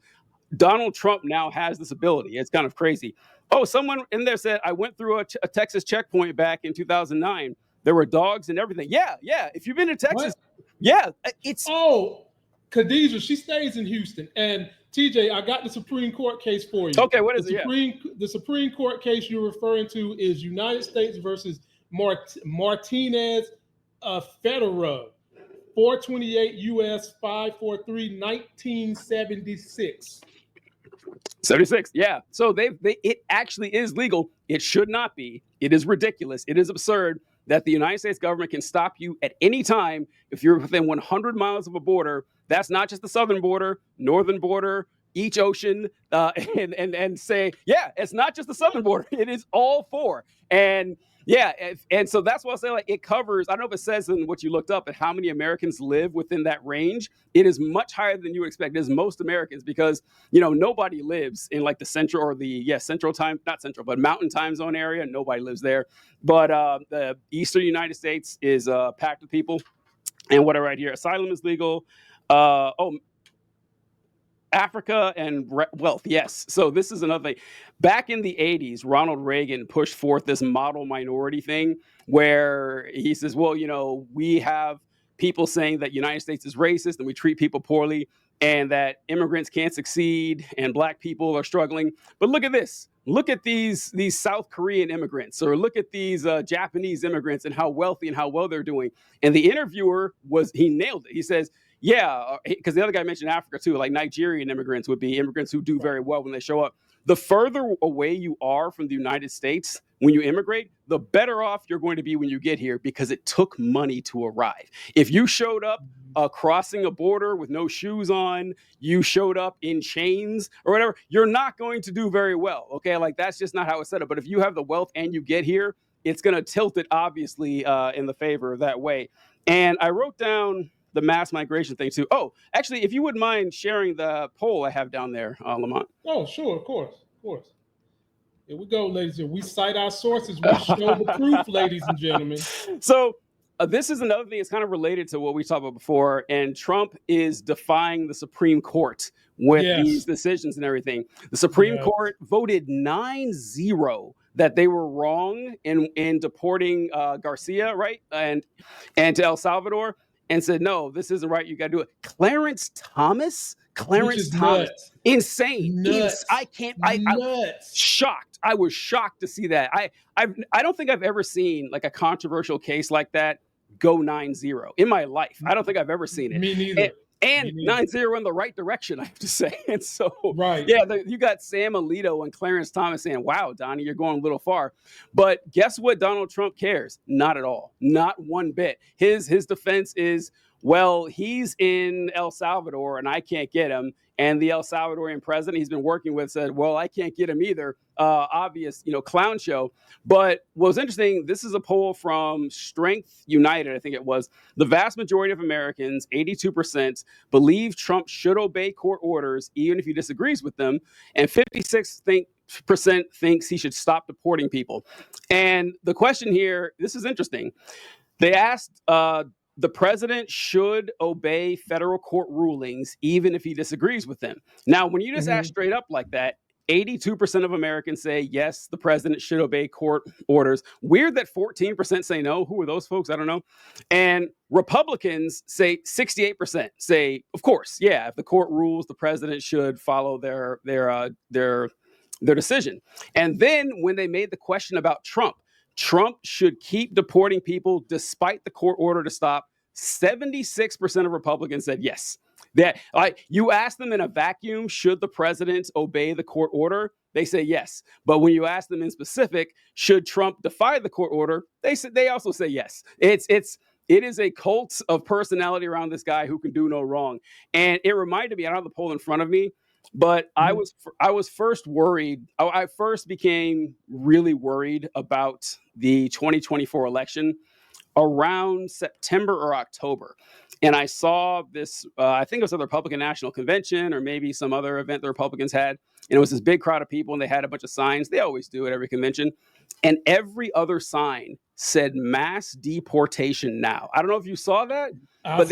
Donald Trump now has this ability. It's kind of crazy. Oh, someone in there said, I went through a Texas checkpoint back in 2009. There were dogs and everything. Yeah. If you've been to Texas, it's. Oh, Khadijah, she stays in Houston. And TJ, I got the Supreme Court case for you. Okay, what is it? The Supreme Court case you're referring to is United States versus Martinez Federer, 428 U.S. 543, 1976. 76, yeah. So it actually is legal. It should not be. It is ridiculous. It is absurd that the United States government can stop you at any time if you're within 100 miles of a border. That's not just the southern border, northern border, each ocean, and say, yeah, it's not just the southern border. It is all four. And yeah, and so that's why I say, like, it covers, I don't know if it says in what you looked up, but how many Americans live within that range. It is much higher than you would expect. It is most Americans because, nobody lives in like the central or central time, not central, but mountain time zone area. Nobody lives there. But the eastern United States is packed with people. And what I write here, asylum is legal. Africa and wealth, yes. So this is another thing. Back in the 80s, Ronald Reagan pushed forth this model minority thing where he says, well, we have people saying that United States is racist and we treat people poorly and that immigrants can't succeed and black people are struggling. But look at this. Look at these South Korean immigrants, or look at these Japanese immigrants and how wealthy and how well they're doing. And the interviewer he nailed it. He says, yeah, because the other guy mentioned Africa too, like Nigerian immigrants would be immigrants who do very well when they show up. The further away you are from the United States when you immigrate, the better off you're going to be when you get here because it took money to arrive. If you showed up crossing a border with no shoes on, you showed up in chains or whatever, you're not going to do very well. Okay, like that's just not how it's set up. But if you have the wealth and you get here, it's going to tilt it obviously in the favor of that way. And I wrote down the mass migration thing too. Oh, actually, if you wouldn't mind sharing the poll I have down there, Lamont. Oh, sure, of course. Here we go, ladies. We cite our sources. We show the proof, ladies and gentlemen. So this is another thing that's kind of related to what we talked about before. And Trump is defying the Supreme Court with these decisions and everything. The Supreme Court voted 9-0 that they were wrong in deporting Garcia, right? And to El Salvador. And said, no, this isn't right. You got to do it. Clarence Thomas, nuts. Insane. Nuts. I shocked. I was shocked to see that. I don't think I've ever seen like a controversial case like that go 9-0 in my life. I don't think I've ever seen it. Me neither. And 9-0 in the right direction, I have to say. And so, right. You got Sam Alito and Clarence Thomas saying, wow, Donnie, you're going a little far. But guess what? Donald Trump cares? Not at all. Not one bit. His defense is, well, he's in El Salvador and I can't get him. And the El Salvadorian president he's been working with said, well, I can't get him either. Obvious, clown show. But what was interesting, this is a poll from Strength United, I think it was. The vast majority of Americans, 82%, believe Trump should obey court orders, even if he disagrees with them. And 56% thinks he should stop deporting people. And the question here, this is interesting. They asked, the president should obey federal court rulings, even if he disagrees with them. Now, when you just ask straight up like that, 82% of Americans say, yes, the president should obey court orders. Weird that 14% say no. Who are those folks? I don't know. And Republicans say 68% say, of course, yeah, if the court rules, the president should follow their decision. And then when they made the question about Trump should keep deporting people despite the court order to stop, 76% of Republicans said yes. That, like, you ask them in a vacuum, should the president obey the court order? They say yes. But when you ask them in specific, should Trump defy the court order? They also say yes. It is a cult of personality around this guy who can do no wrong. And it reminded me, I don't have the poll in front of me, but I was first worried. I first became really worried about the 2024 election around September or October. And I saw this, I think it was at the Republican National Convention or maybe some other event the Republicans had. And it was this big crowd of people and they had a bunch of signs. They always do at every convention. And every other sign said mass deportation now. I don't know if you saw that, but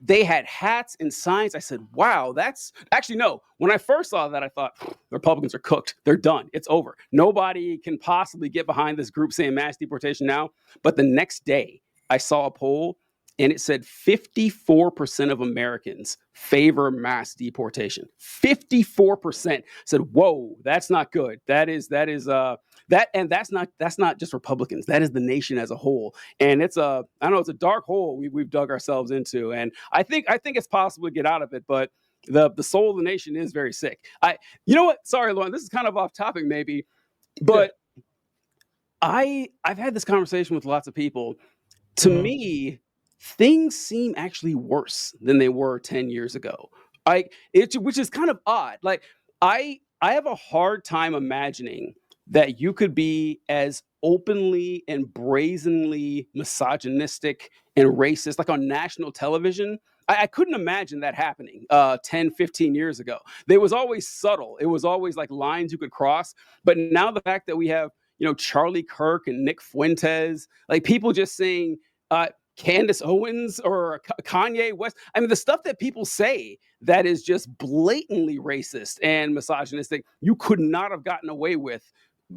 they had hats and signs. I said, wow, that's actually, no. When I first saw that, I thought the Republicans are cooked. They're done. It's over. Nobody can possibly get behind this group saying mass deportation now. But the next day I saw a poll and it said 54% of Americans favor mass deportation. 54% said, whoa, that's not good. That's not just Republicans. That is the nation as a whole. And it's I don't know, it's a dark hole we've dug ourselves into. And I think it's possible to get out of it, but the soul of the nation is very sick. You know what? Sorry, Lauren, this is kind of off topic maybe, but I've had this conversation with lots of people. To me, things seem actually worse than they were 10 years ago. Which is kind of odd. Like I have a hard time imagining that you could be as openly and brazenly misogynistic and racist, like on national television. I couldn't imagine that happening 10, 15 years ago. There was always subtle. It was always like lines you could cross. But now the fact that we have, Charlie Kirk and Nick Fuentes, like people just saying, Candace Owens or Kanye West. I mean, the stuff that people say that is just blatantly racist and misogynistic, you could not have gotten away with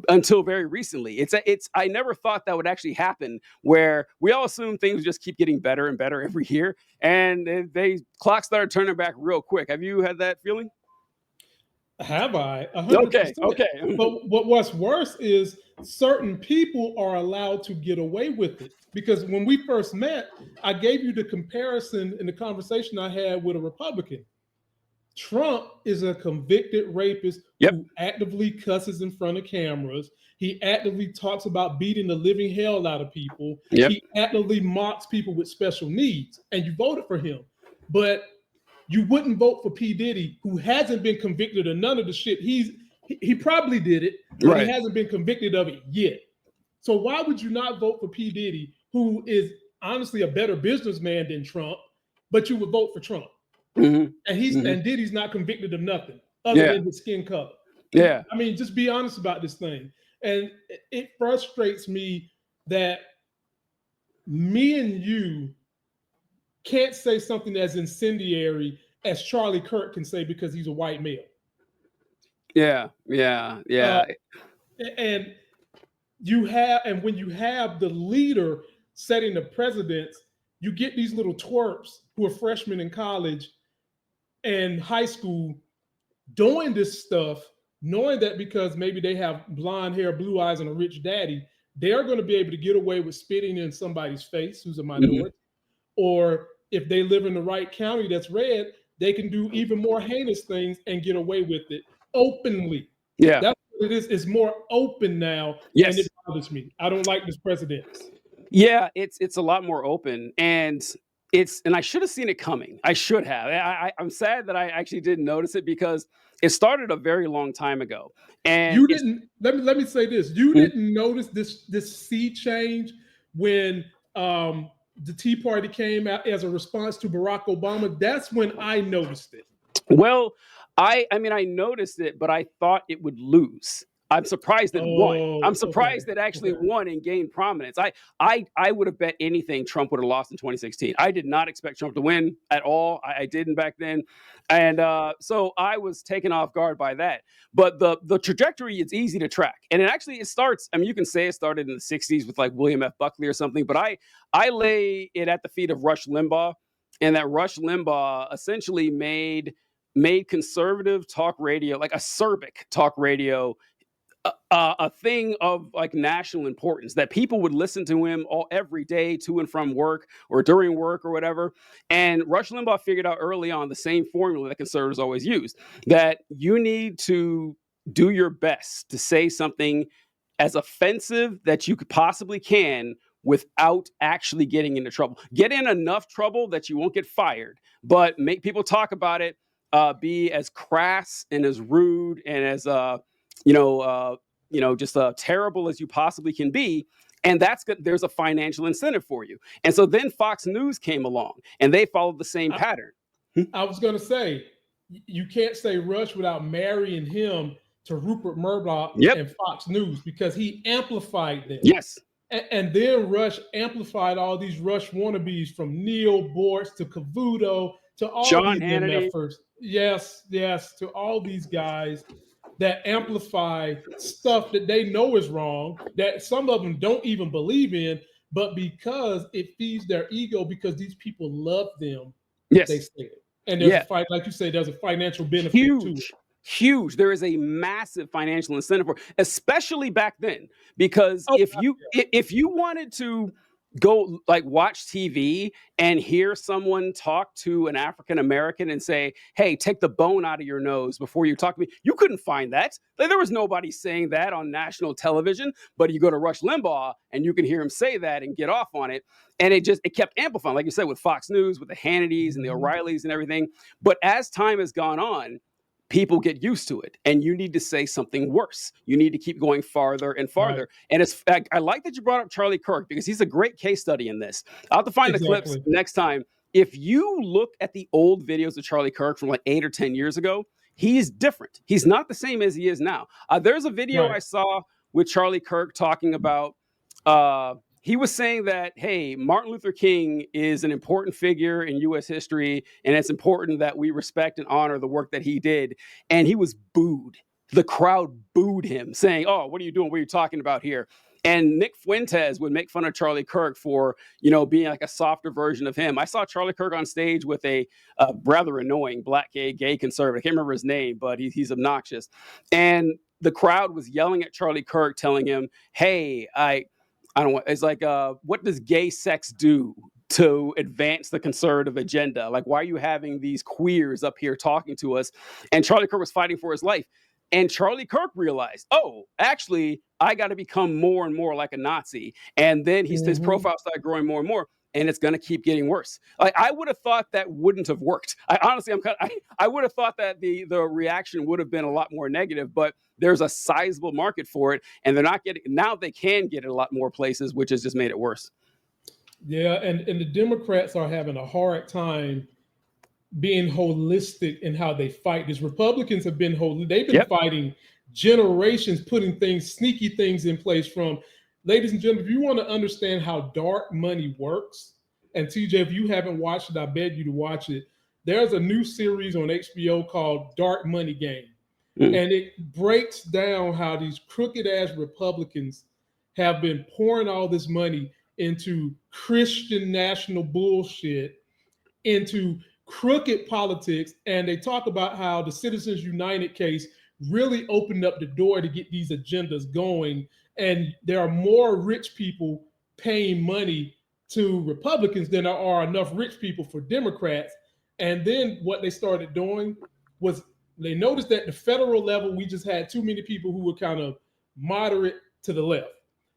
until very recently. I never thought that would actually happen, where we all assume things just keep getting better and better every year, and clocks started turning back real quick. Have you had that feeling? Have I? 100%. Okay. But what's worse is certain people are allowed to get away with it. Because when we first met, I gave you the comparison in the conversation I had with a Republican. Trump is a convicted rapist who actively cusses in front of cameras. He actively talks about beating the living hell out of people. He actively mocks people with special needs. And you voted for him. But you wouldn't vote for P. Diddy, who hasn't been convicted of none of the shit. He probably did it, but he hasn't been convicted of it yet. So why would you not vote for P. Diddy, who is honestly a better businessman than Trump, but you would vote for Trump? And and Diddy's not convicted of nothing other than his skin color. I mean, just be honest about this thing. And it frustrates me that me and you can't say something as incendiary as Charlie Kirk can say because he's a white male. And when you have the leader setting the precedents, you get these little twerps who are freshmen in college and high school doing this stuff, knowing that because maybe they have blonde hair, blue eyes, and a rich daddy, they're going to be able to get away with spitting in somebody's face who's a minority. Or if they live in the right county that's red, they can do even more heinous things and get away with it openly. That's what it is. It's more open now, and it bothers me. I don't like this precedent. It's a lot more open, and I should have seen it coming. I should have. I'm sad that I actually didn't notice it because it started a very long time ago. And you didn't. Let me say this. You didn't notice this sea change when the Tea Party came out as a response to Barack Obama. That's when I noticed it. Well, I mean, I noticed it, but I thought it would lose. I'm surprised it won. I'm surprised it actually won and gained prominence. I would have bet anything Trump would have lost in 2016. I did not expect Trump to win at all. I didn't back then. And so I was taken off guard by that. But the trajectory is easy to track. And it starts, I mean, you can say it started in the 60s with like William F. Buckley or something, but I lay it at the feet of Rush Limbaugh, and that Rush Limbaugh essentially made conservative talk radio, like acerbic talk radio, a thing of like national importance, that people would listen to him every day to and from work or during work or whatever. And Rush Limbaugh figured out early on the same formula that conservatives always used, that you need to do your best to say something as offensive that you could possibly can without actually getting into trouble. Get in enough trouble that you won't get fired, but make people talk about it, be as crass and as rude and as just terrible as you possibly can be. And that's good. There's a financial incentive for you. And so then Fox News came along and they followed the same pattern. I was going to say, you can't say Rush without marrying him to Rupert Murdoch and Fox News, because he amplified them. Yes. And then Rush amplified all these Rush wannabes, from Neil Bortz to Cavuto to all Sean these Hannity. MFers. Yes, to all these guys that amplify stuff that they know is wrong, that some of them don't even believe in, but because it feeds their ego, because these people love them, yes, they say it. And there's a fight, like you say, there's a financial benefit to it. Huge. There is a massive financial incentive for, especially back then, because if you wanted to go like watch TV and hear someone talk to an African American and say, "Hey, take the bone out of your nose before you talk to me," you couldn't find that. Like, there was nobody saying that on national television. But you go to Rush Limbaugh and you can hear him say that and get off on it. And it kept amplifying, like you said, with Fox News, with the Hannitys and the O'Reillys and everything. But as time has gone on, people get used to it, and you need to say something worse. You need to keep going farther and farther. Right. And I like that you brought up Charlie Kirk, because he's a great case study in this. I'll have to find the clips next time. If you look at the old videos of Charlie Kirk from like 8 or 10 years ago, he's different. He's not the same as he is now. There's a video I saw with Charlie Kirk talking about, he was saying that, hey, Martin Luther King is an important figure in U.S. history, and it's important that we respect and honor the work that he did. And he was booed. The crowd booed him, saying, "Oh, what are you doing? What are you talking about here?" And Nick Fuentes would make fun of Charlie Kirk for, being like a softer version of him. I saw Charlie Kirk on stage with a rather annoying black gay conservative. I can't remember his name, but he's obnoxious. And the crowd was yelling at Charlie Kirk, telling him, "Hey, I don't want," it's like, what does gay sex do to advance the conservative agenda? Like, why are you having these queers up here talking to us? And Charlie Kirk was fighting for his life. And Charlie Kirk realized, oh, actually, I got to become more and more like a Nazi. And then his profile started growing more and more. And it's going to keep getting worse. Like, I would have thought that wouldn't have worked. I would have thought that the reaction would have been a lot more negative, but there's a sizable market for it, and they're not getting, now they can get it a lot more places, which has just made it worse. Yeah, and the Democrats are having a hard time being holistic in how they fight. These Republicans have been they've been fighting generations, putting sneaky things in place from. Ladies and gentlemen, if you want to understand how dark money works, and TJ, if you haven't watched it, I beg you to watch it. There's a new series on HBO called Dark Money Game. And it breaks down how these crooked ass Republicans have been pouring all this money into Christian national bullshit, into crooked politics. And they talk about how the Citizens United case really opened up the door to get these agendas going. And there are more rich people paying money to Republicans than there are enough rich people for Democrats. And then what they started doing was they noticed that at the federal level, we just had too many people who were kind of moderate to the left.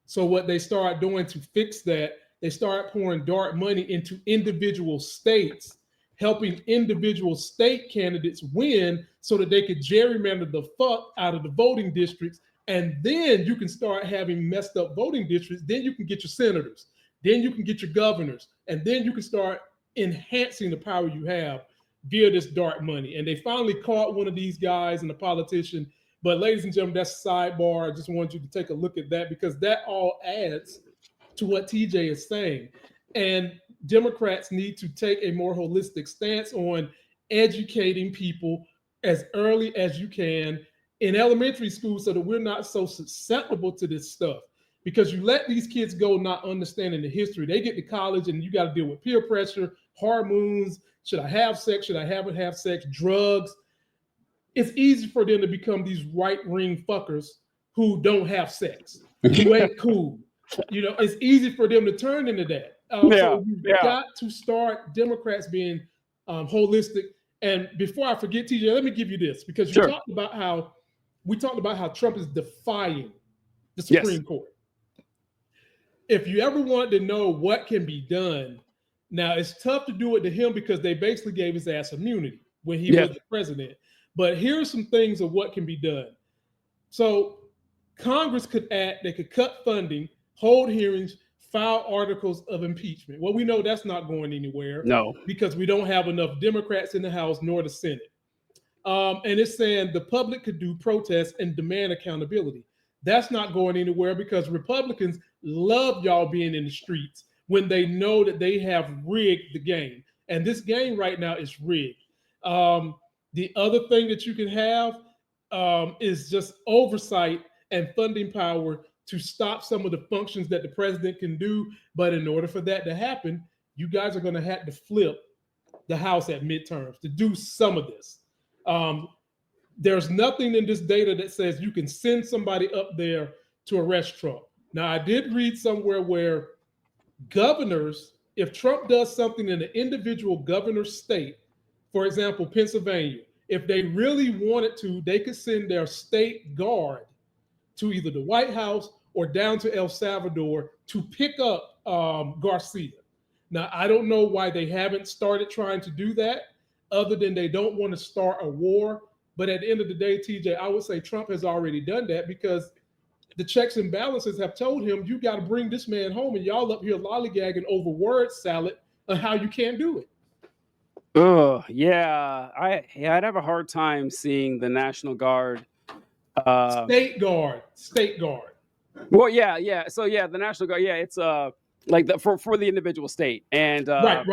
So what they started doing to fix that, they started pouring dark money into individual states, helping individual state candidates win so that they could gerrymander the fuck out of the voting districts. And then you can start having messed up voting districts. Then you can get your senators. Then you can get your governors. And then you can start enhancing the power you have via this dark money. And they finally caught one of these guys and a politician. But ladies and gentlemen, that's a sidebar. I just want you to take a look at that, because that all adds to what TJ is saying. And Democrats need to take a more holistic stance on educating people as early as you can in elementary school, so that we're not so susceptible to this stuff. Because you let these kids go not understanding the history. They get to college and you got to deal with peer pressure, hormones. Should I have sex? Should I have sex? Drugs. It's easy for them to become these right-wing fuckers who don't have sex, who ain't cool. It's easy for them to turn into that. So you've got to start Democrats being holistic. And before I forget, TJ, let me give you this, because you talked about how Trump is defying the Supreme Court. If you ever wanted to know what can be done, now it's tough to do it to him because they basically gave his ass immunity when he was the president. But here's some things of what can be done. So Congress could act, they could cut funding hold hearings, file articles of impeachment. Well, we know that's not going anywhere. No. Because we don't have enough Democrats in the House nor the Senate. And it's saying the public could do protests and demand accountability. That's not going anywhere because Republicans love y'all being in the streets when they know that they have rigged the game. And this game right now is rigged. The other thing that you can have is just oversight and funding power to stop some of the functions that the president can do. But in order for that to happen, you guys are going to have to flip the House at midterms to do some of this. There's nothing in this data that says you can send somebody up there to arrest Trump. Now, I did read somewhere where governors, if Trump does something in an individual governor's state, for example, Pennsylvania, if they really wanted to, they could send their state guard to either the White House or down to El Salvador to pick up Garcia. Now, I don't know why they haven't started trying to do that, other than they don't want to start a war. But at the end of the day, TJ, I would say Trump has already done that because the checks and balances have told him, you got to bring this man home, and y'all up here lollygagging over word salad on how you can't do it. Oh, yeah. I'd have a hard time seeing the National Guard. State Guard. Well, yeah. So yeah, the National Guard. Yeah, it's like for the individual state, and right.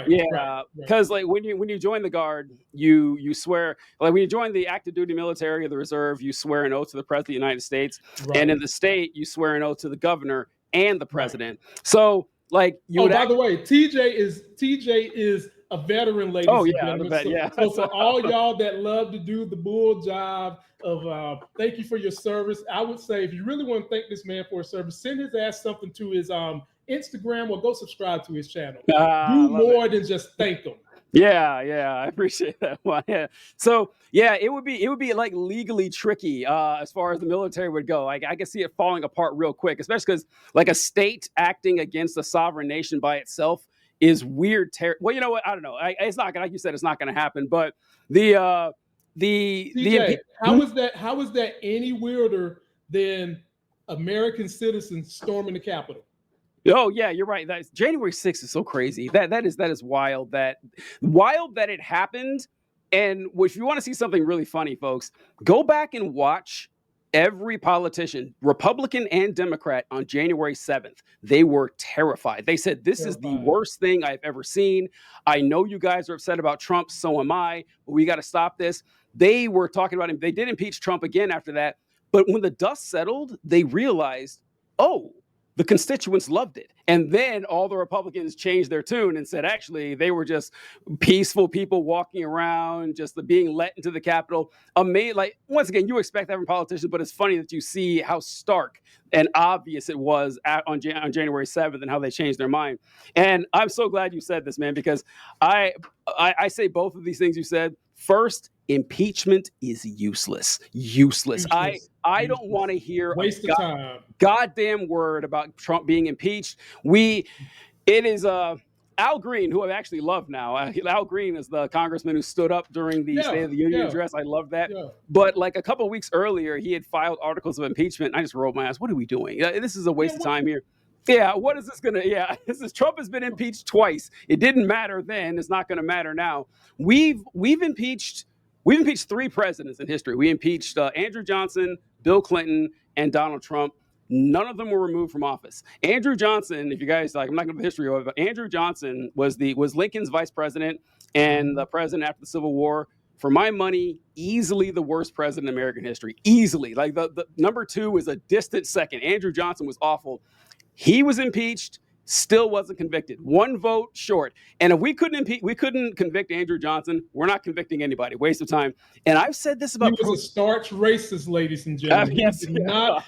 Yeah, because like when you join the Guard, you swear, like when you join the active duty military or the reserve, you swear an oath to the President of the United States, and in the state, you swear an oath to the governor and the president. So like you. Oh, by the way, TJ is a veteran, ladies and gentlemen. So for all y'all that love to do the bull job of thank you for your service, I would say if you really want to thank this man for his service, send his ass something to his Instagram or go subscribe to his channel. Do more than just thank him. Yeah, I appreciate that one. Yeah. So yeah, it would be like legally tricky as far as the military would go. I can see it falling apart real quick, especially because like a state acting against a sovereign nation by itself is weird. Well, you know what? I don't know. It's not gonna, like you said, it's not gonna happen. But TJ, how is that any weirder than American citizens storming the Capitol? Oh yeah, you're right. That's January 6th is so crazy. That is wild. That it happened. And if you want to see something really funny, folks, go back and watch every politician, Republican and Democrat, on January 7th. They were terrified. They said, this is the worst thing I've ever seen. I know you guys are upset about Trump. So am I. But we got to stop this. They were talking about him. They did impeach Trump again after that. But when the dust settled, they realized, oh, the constituents loved it. And then all the Republicans changed their tune and said, actually, they were just peaceful people walking around, just being let into the Capitol. Like, once again, you expect that from politicians, but it's funny that you see how stark and obvious it was on January 7th and how they changed their mind. And I'm so glad you said this, man, because I say both of these things you said. First, impeachment is useless. I don't want to hear waste of time. Goddamn word about Trump being impeached. It is Al Green, who I actually love now. Al Green is the congressman who stood up during the State of the Union address. I love that. Yeah. But like a couple of weeks earlier, he had filed articles of impeachment. And I just rolled my ass. What are we doing? This is a waste of time here. Yeah, what is this gonna? Yeah, Trump has been impeached twice. It didn't matter then. It's not going to matter now. We've impeached 3 presidents in history. We impeached Andrew Johnson, Bill Clinton, and Donald Trump. None of them were removed from office. Andrew Johnson, if you guys like, I'm not going to the history of it, but Andrew Johnson was Lincoln's vice president and the president after the Civil War. For my money, easily the worst president in American history. Easily, like the number 2 is a distant second. Andrew Johnson was awful. He was impeached, still wasn't convicted. 1 vote short. And if we couldn't convict Andrew Johnson, we're not convicting anybody. Waste of time. And I've said this about— He was a starch racist, ladies and gentlemen.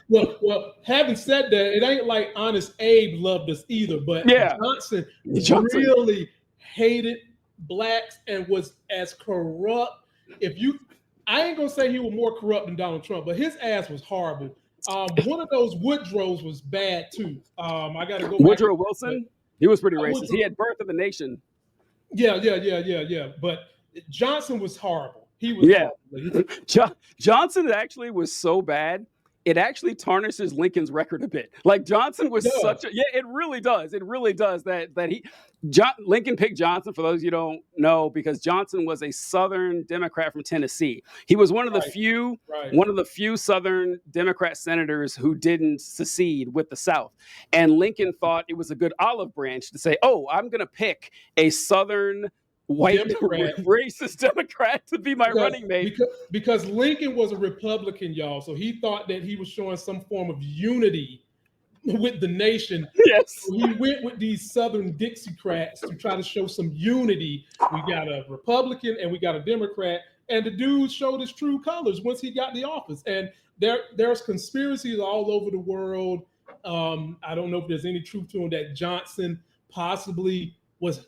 Well, having said that, it ain't like Honest Abe loved us either, but Johnson really hated blacks and was as corrupt. I ain't gonna say he was more corrupt than Donald Trump, but his ass was horrible. One of those Woodrows was bad too. I got to go. Woodrow Wilson, he was pretty racist. He had Birth of a Nation. Yeah. But Johnson was horrible. He was horrible. Johnson actually was so bad. it actually tarnishes Lincoln's record a bit. Like Johnson was does. such a it really does. It really does that Lincoln picked Johnson, for those you don't know, because Johnson was a Southern Democrat from Tennessee. He was one of the few Southern Democrat senators who didn't secede with the South. And Lincoln thought it was a good olive branch to say, "Oh, I'm going to pick a Southern white racist Democrat to be my running mate." Because Lincoln was a Republican, y'all. So he thought that he was showing some form of unity with the nation. Yes. So he went with these Southern Dixiecrats to try to show some unity. We got a Republican and we got a Democrat, and the dude showed his true colors once he got the office. And there's conspiracies all over the world. I don't know if there's any truth to them that Johnson possibly was,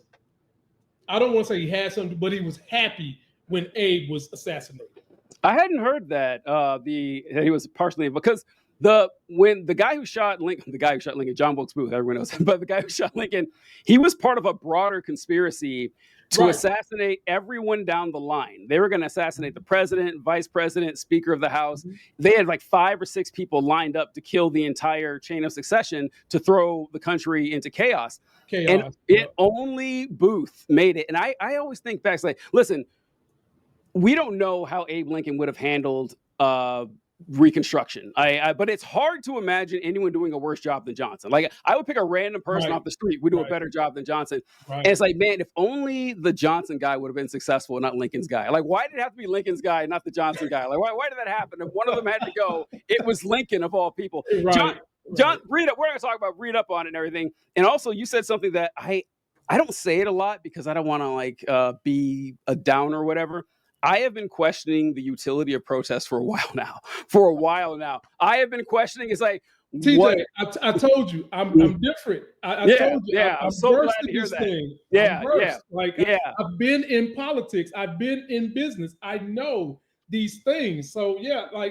I don't want to say he had something, but he was happy when Abe was assassinated. I hadn't heard that that he was partially, because when the guy who shot Lincoln, John Wilkes Booth, everyone knows him, but the guy who shot Lincoln, he was part of a broader conspiracy to assassinate everyone down the line. They were going to assassinate the president, vice president, speaker of the House. They had like 5 or 6 people lined up to kill the entire chain of succession to throw the country into chaos. And only Booth made it. And I always think back, like, listen, we don't know how Abe Lincoln would have handled Reconstruction. But it's hard to imagine anyone doing a worse job than Johnson. Like, I would pick a random person off the street would do a better job than Johnson. And it's like, man, if only the Johnson guy would have been successful, not Lincoln's guy. Like, why did it have to be Lincoln's guy, not the Johnson guy? Like, why did that happen? If one of them had to go, it was Lincoln of all people. John, read up. We're going to talk about read up on it and everything. And also, you said something that I don't say it a lot because I don't want to be a downer or whatever. I have been questioning the utility of protests for a while now. I have been questioning. It's like, TJ, what? I told you, I'm different. I told you, I'm so glad to hear that. I've been in politics. I've been in business. I know these things. So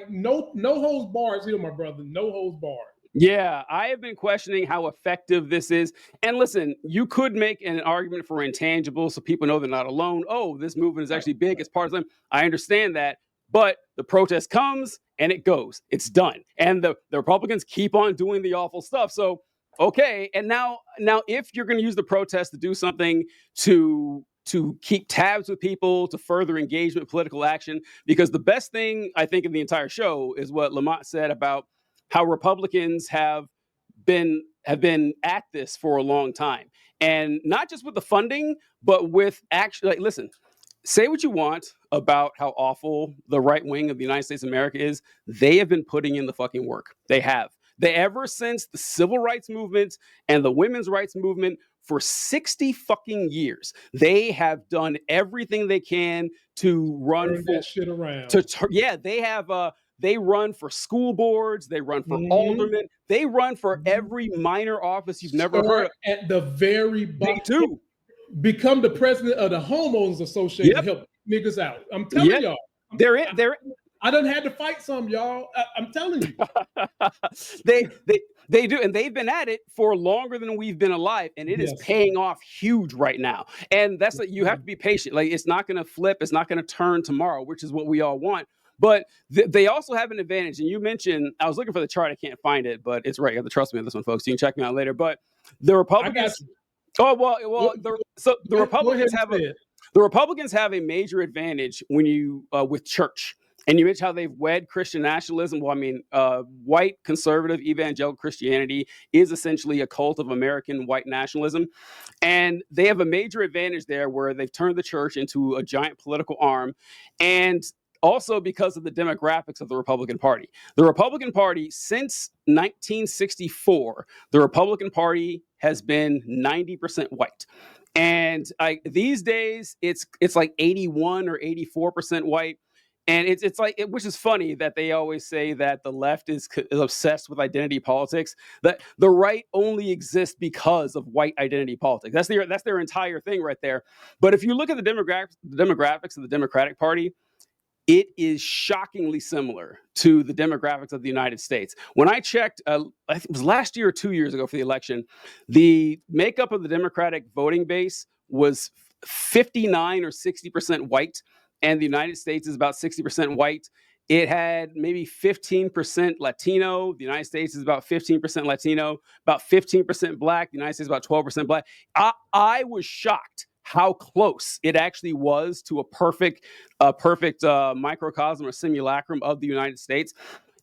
no holds barred here, my brother. No holds barred. Yeah, I have been questioning how effective this is. And listen, you could make an argument for intangibles so people know they're not alone. Oh, this movement is actually big. It's part of them. I understand that. But the protest comes and it goes. It's done. And the Republicans keep on doing the awful stuff. So, okay. And now if you're going to use the protest to do something to keep tabs with people, to further engagement, political action, because the best thing I think in the entire show is what Lamont said about how Republicans have been at this for a long time. And not just with the funding, but with actually, like, listen, say what you want about how awful the right wing of the United States of America is. They have been putting in the fucking work. They have. Ever since the civil rights movement and the women's rights movement for 60 fucking years, they have done everything they can to run that shit around. They have. They run for school boards. They run for aldermen. They run for every minor office you've never heard of. At the very bottom. They do. Become the president of the Homeowners Association to help niggas out. I'm telling y'all. I done had to fight some, y'all. I'm telling you. They do. And they've been at it for longer than we've been alive. And it is paying off huge right now. And that's you have to be patient. Like, it's not going to flip. It's not going to turn tomorrow, which is what we all want. But they also have an advantage. And you mentioned, I was looking for the chart. I can't find it, but it's right. You have to trust me on this one, folks. You can check me out later. But the Republicans. The Republicans have a major advantage when you with church. And you mentioned how they've wed Christian nationalism. Well, I mean, white conservative evangelical Christianity is essentially a cult of American white nationalism. And they have a major advantage there where they've turned the church into a giant political arm. And also because of the demographics of the Republican Party. The Republican Party, since 1964, the Republican Party has been 90% white. And these days, it's like 81 or 84% white. And it's like, which is funny that they always say that the left is obsessed with identity politics, that the right only exists because of white identity politics. That's their entire thing right there. But if you look at the demographics of the Democratic Party, it is shockingly similar to the demographics of the United States. When I checked, I think it was last year or 2 years ago for the election, the makeup of the Democratic voting base was 59 or 60% white, and the United States is about 60% white. it had maybe 15% Latino. The United States is about 15% Latino, about 15% Black. The United States is about 12% Black. I was shocked how close it actually was to a perfect microcosm or simulacrum of the United States.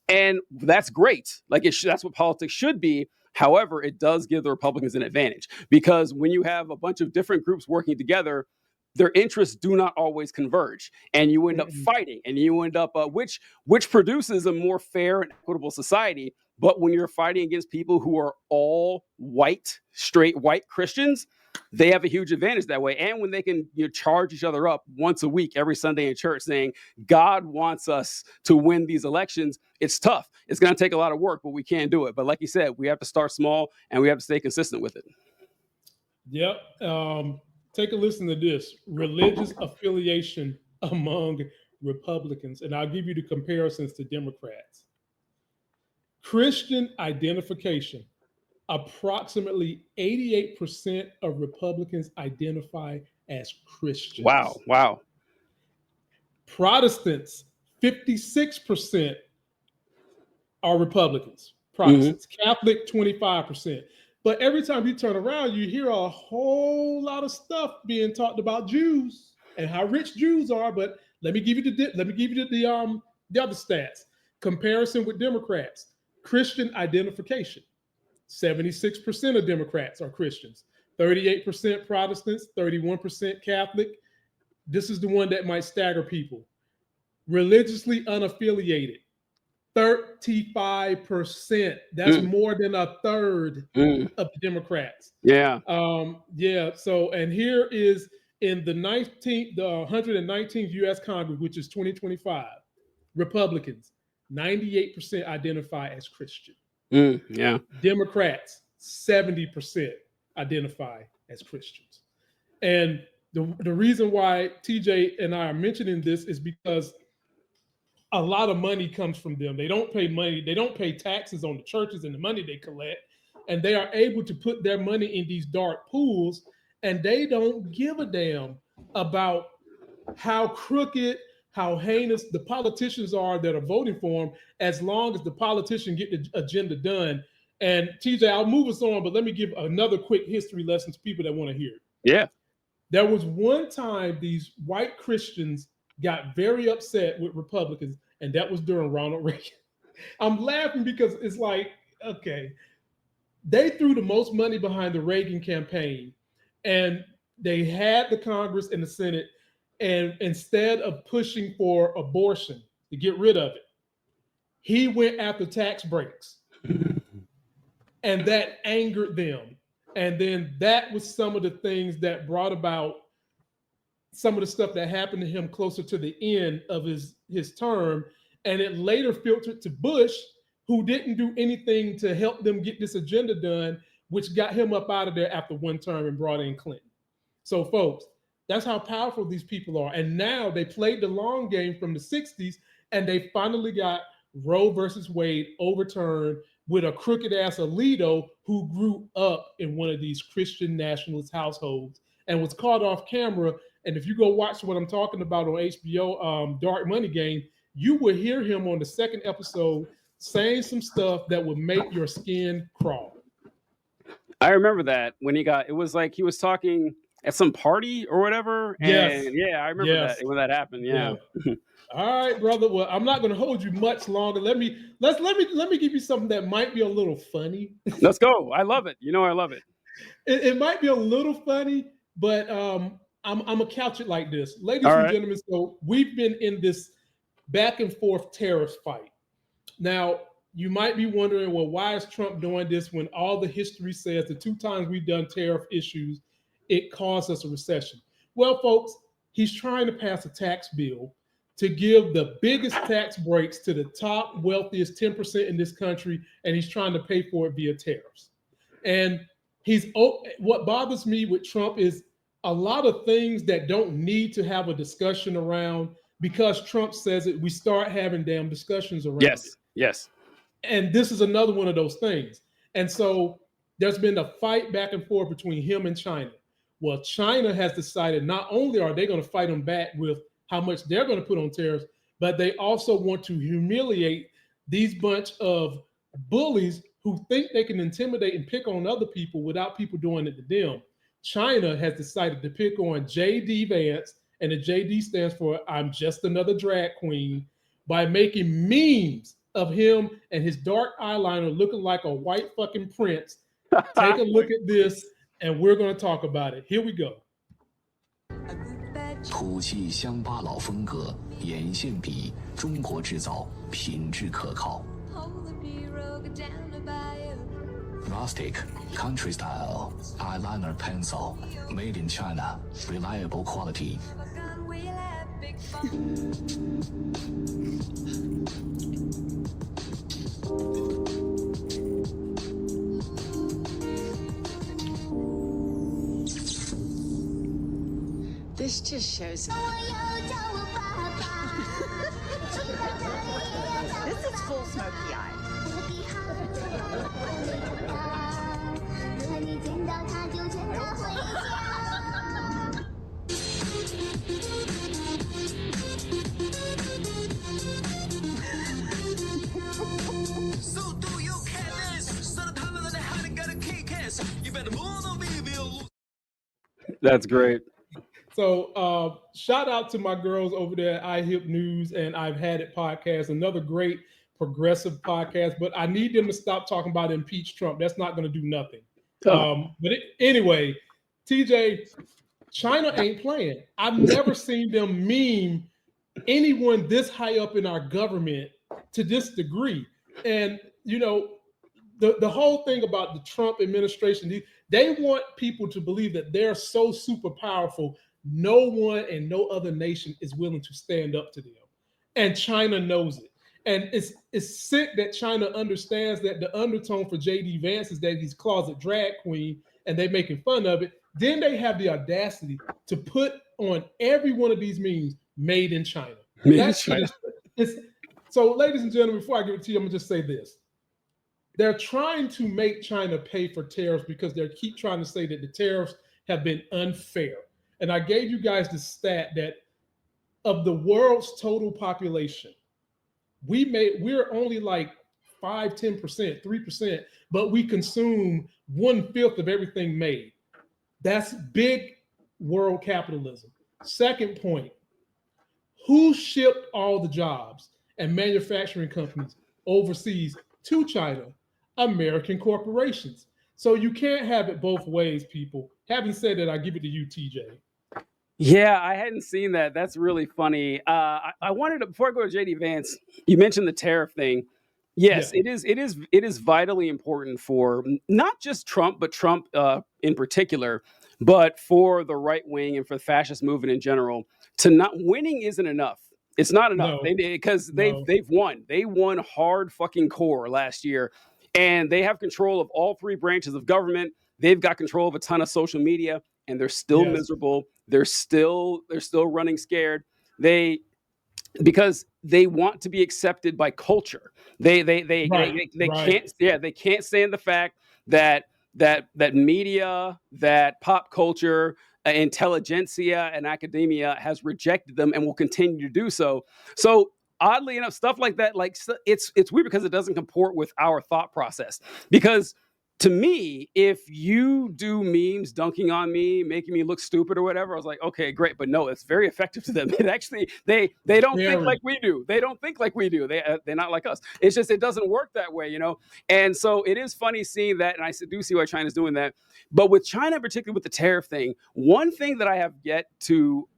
And that's great. Like that's what politics should be. However, it does give the Republicans an advantage because when you have a bunch of different groups working together, their interests do not always converge, and you end up fighting, and you end up which produces a more fair and equitable society. But when you're fighting against people who are all white, straight white Christians, they have a huge advantage that way. And when they can charge each other up once a week, every Sunday in church, saying God wants us to win these elections, it's tough. It's going to take a lot of work, but we can do it. But like you said, we have to start small, and we have to stay consistent with it. Yep. Take a listen to this. Religious affiliation among Republicans. And I'll give you the comparisons to Democrats. Christian identification. Approximately 88% of Republicans identify as Christians. Wow. Protestants, 56% are Republicans. Protestants. Catholic, 25%. But every time you turn around, you hear a whole lot of stuff being talked about Jews and how rich Jews are. But let me give you the other stats. Comparison with Democrats. Christian identification. 76% of Democrats are Christians. 38% Protestants. 31% Catholic. This is the one that might stagger people. Religiously unaffiliated. 35%. That's more than a third of the Democrats. Yeah. So, and here is in the 119th U.S. Congress, which is 2025, Republicans, 98% identify as Christian. Yeah. Democrats, 70% identify as Christians. And the reason why TJ and I are mentioning this is because a lot of money comes from them. They don't pay money. They don't pay taxes on the churches and the money they collect. And they are able to put their money in these dark pools. And they don't give a damn about how crooked, how heinous the politicians are that are voting for them, as long as the politician get the agenda done. And TJ, I'll move us on, but let me give another quick history lesson to people that want to hear it. Yeah. There was one time these white Christians got very upset with Republicans, and that was during Ronald Reagan. I'm laughing because it's like, okay, they threw the most money behind the Reagan campaign, and they had the Congress and the Senate, and instead of pushing for abortion to get rid of it, he went after tax breaks, and that angered them. And then that was some of the things that brought about some of the stuff that happened to him closer to the end of his term. And it later filtered to Bush, who didn't do anything to help them get this agenda done, which got him up out of there after one term and brought in Clinton. So folks, that's how powerful these people are. And now they played the long game from the 60s, and they finally got Roe versus Wade overturned with a crooked ass Alito who grew up in one of these Christian nationalist households and was caught off camera. And if you go watch what I'm talking about on HBO, Dark Money Game, you will hear him on the second episode saying some stuff that would make your skin crawl. I remember that when it was like he was talking at some party or whatever. Yes. And yeah, I remember that when that happened. Yeah. All right, brother. Well, I'm not going to hold you much longer. Let me give you something that might be a little funny. Let's go. I love it. I love it. It might be a little funny, but I'm gonna couch it like this, ladies and gentlemen. So we've been in this back and forth tariff fight. Now you might be wondering, well, why is Trump doing this when all the history says the 2 times we've done tariff issues, it caused us a recession? Well, folks, he's trying to pass a tax bill to give the biggest tax breaks to the top wealthiest 10% in this country, and he's trying to pay for it via tariffs. And what bothers me with Trump is a lot of things that don't need to have a discussion around, because Trump says it, we start having damn discussions around it. Yes. And this is another one of those things. And so there's been a fight back and forth between him and China. Well, China has decided not only are they going to fight him back with how much they're going to put on tariffs, but they also want to humiliate these bunch of bullies who think they can intimidate and pick on other people without people doing it to them. China has decided to pick on J.D. Vance, and the J.D. stands for I'm just another drag queen, by making memes of him and his dark eyeliner looking like a white fucking prince. Take a look at this, and we're going to talk about it. Here we go. 土气乡巴佬风格，眼线笔，中国制造，品质可靠。Rustic, country style, eyeliner pencil, made in China, reliable quality. This just shows. This is full smoky eye. That's great. So shout out to my girls over there at iHip News and I've Had It podcast, another great progressive podcast, but I need them to stop talking about impeach Trump. That's not going to do nothing. Anyway, TJ, China ain't playing. I've never seen them meme anyone this high up in our government to this degree. And, you know, the whole thing about the Trump administration, they want people to believe that they're so super powerful, no one and no other nation is willing to stand up to them. And China knows it. And it's sick that China understands that the undertone for J.D. Vance is that he's closet drag queen and they're making fun of it. Then they have the audacity to put on every one of these memes made in China. So, ladies and gentlemen, before I give it to you, I'm going to just say this. They're trying to make China pay for tariffs because they keep trying to say that the tariffs have been unfair. And I gave you guys the stat that of the world's total population, we're only like 5-10%, 3%, but we consume 1/5 of everything made. That's big world capitalism. Second point, who shipped all the jobs and manufacturing companies overseas to China? American corporations. So you can't have it both ways, people. Having said that, I give it to you, TJ. Yeah, I hadn't seen that. That's really funny. I wanted to, before I go to JD Vance, you mentioned the tariff thing. Yes, yeah. It is vitally important for not just Trump, but Trump in particular, but for the right wing and for the fascist movement in general. To not winning isn't enough. It's not enough because they've won. They won hard fucking core last year, and they have control of all three branches of government. They've got control of a ton of social media, and they're still miserable. They're still running scared. Because they want to be accepted by culture. They can't stand the fact that media, that pop culture, intelligentsia, and academia has rejected them and will continue to do so. So oddly enough, stuff like that, like it's weird because it doesn't comport with our thought process. Because to me, if you do memes dunking on me, making me look stupid or whatever, I was like, okay, great. But no, it's very effective to them. It actually, they don't think like we do. They don't think like we do. They're not like us. It's just, it doesn't work that way, you know? And so it is funny seeing that. And I do see why China's doing that. But with China, particularly with the tariff thing, one thing that I have yet to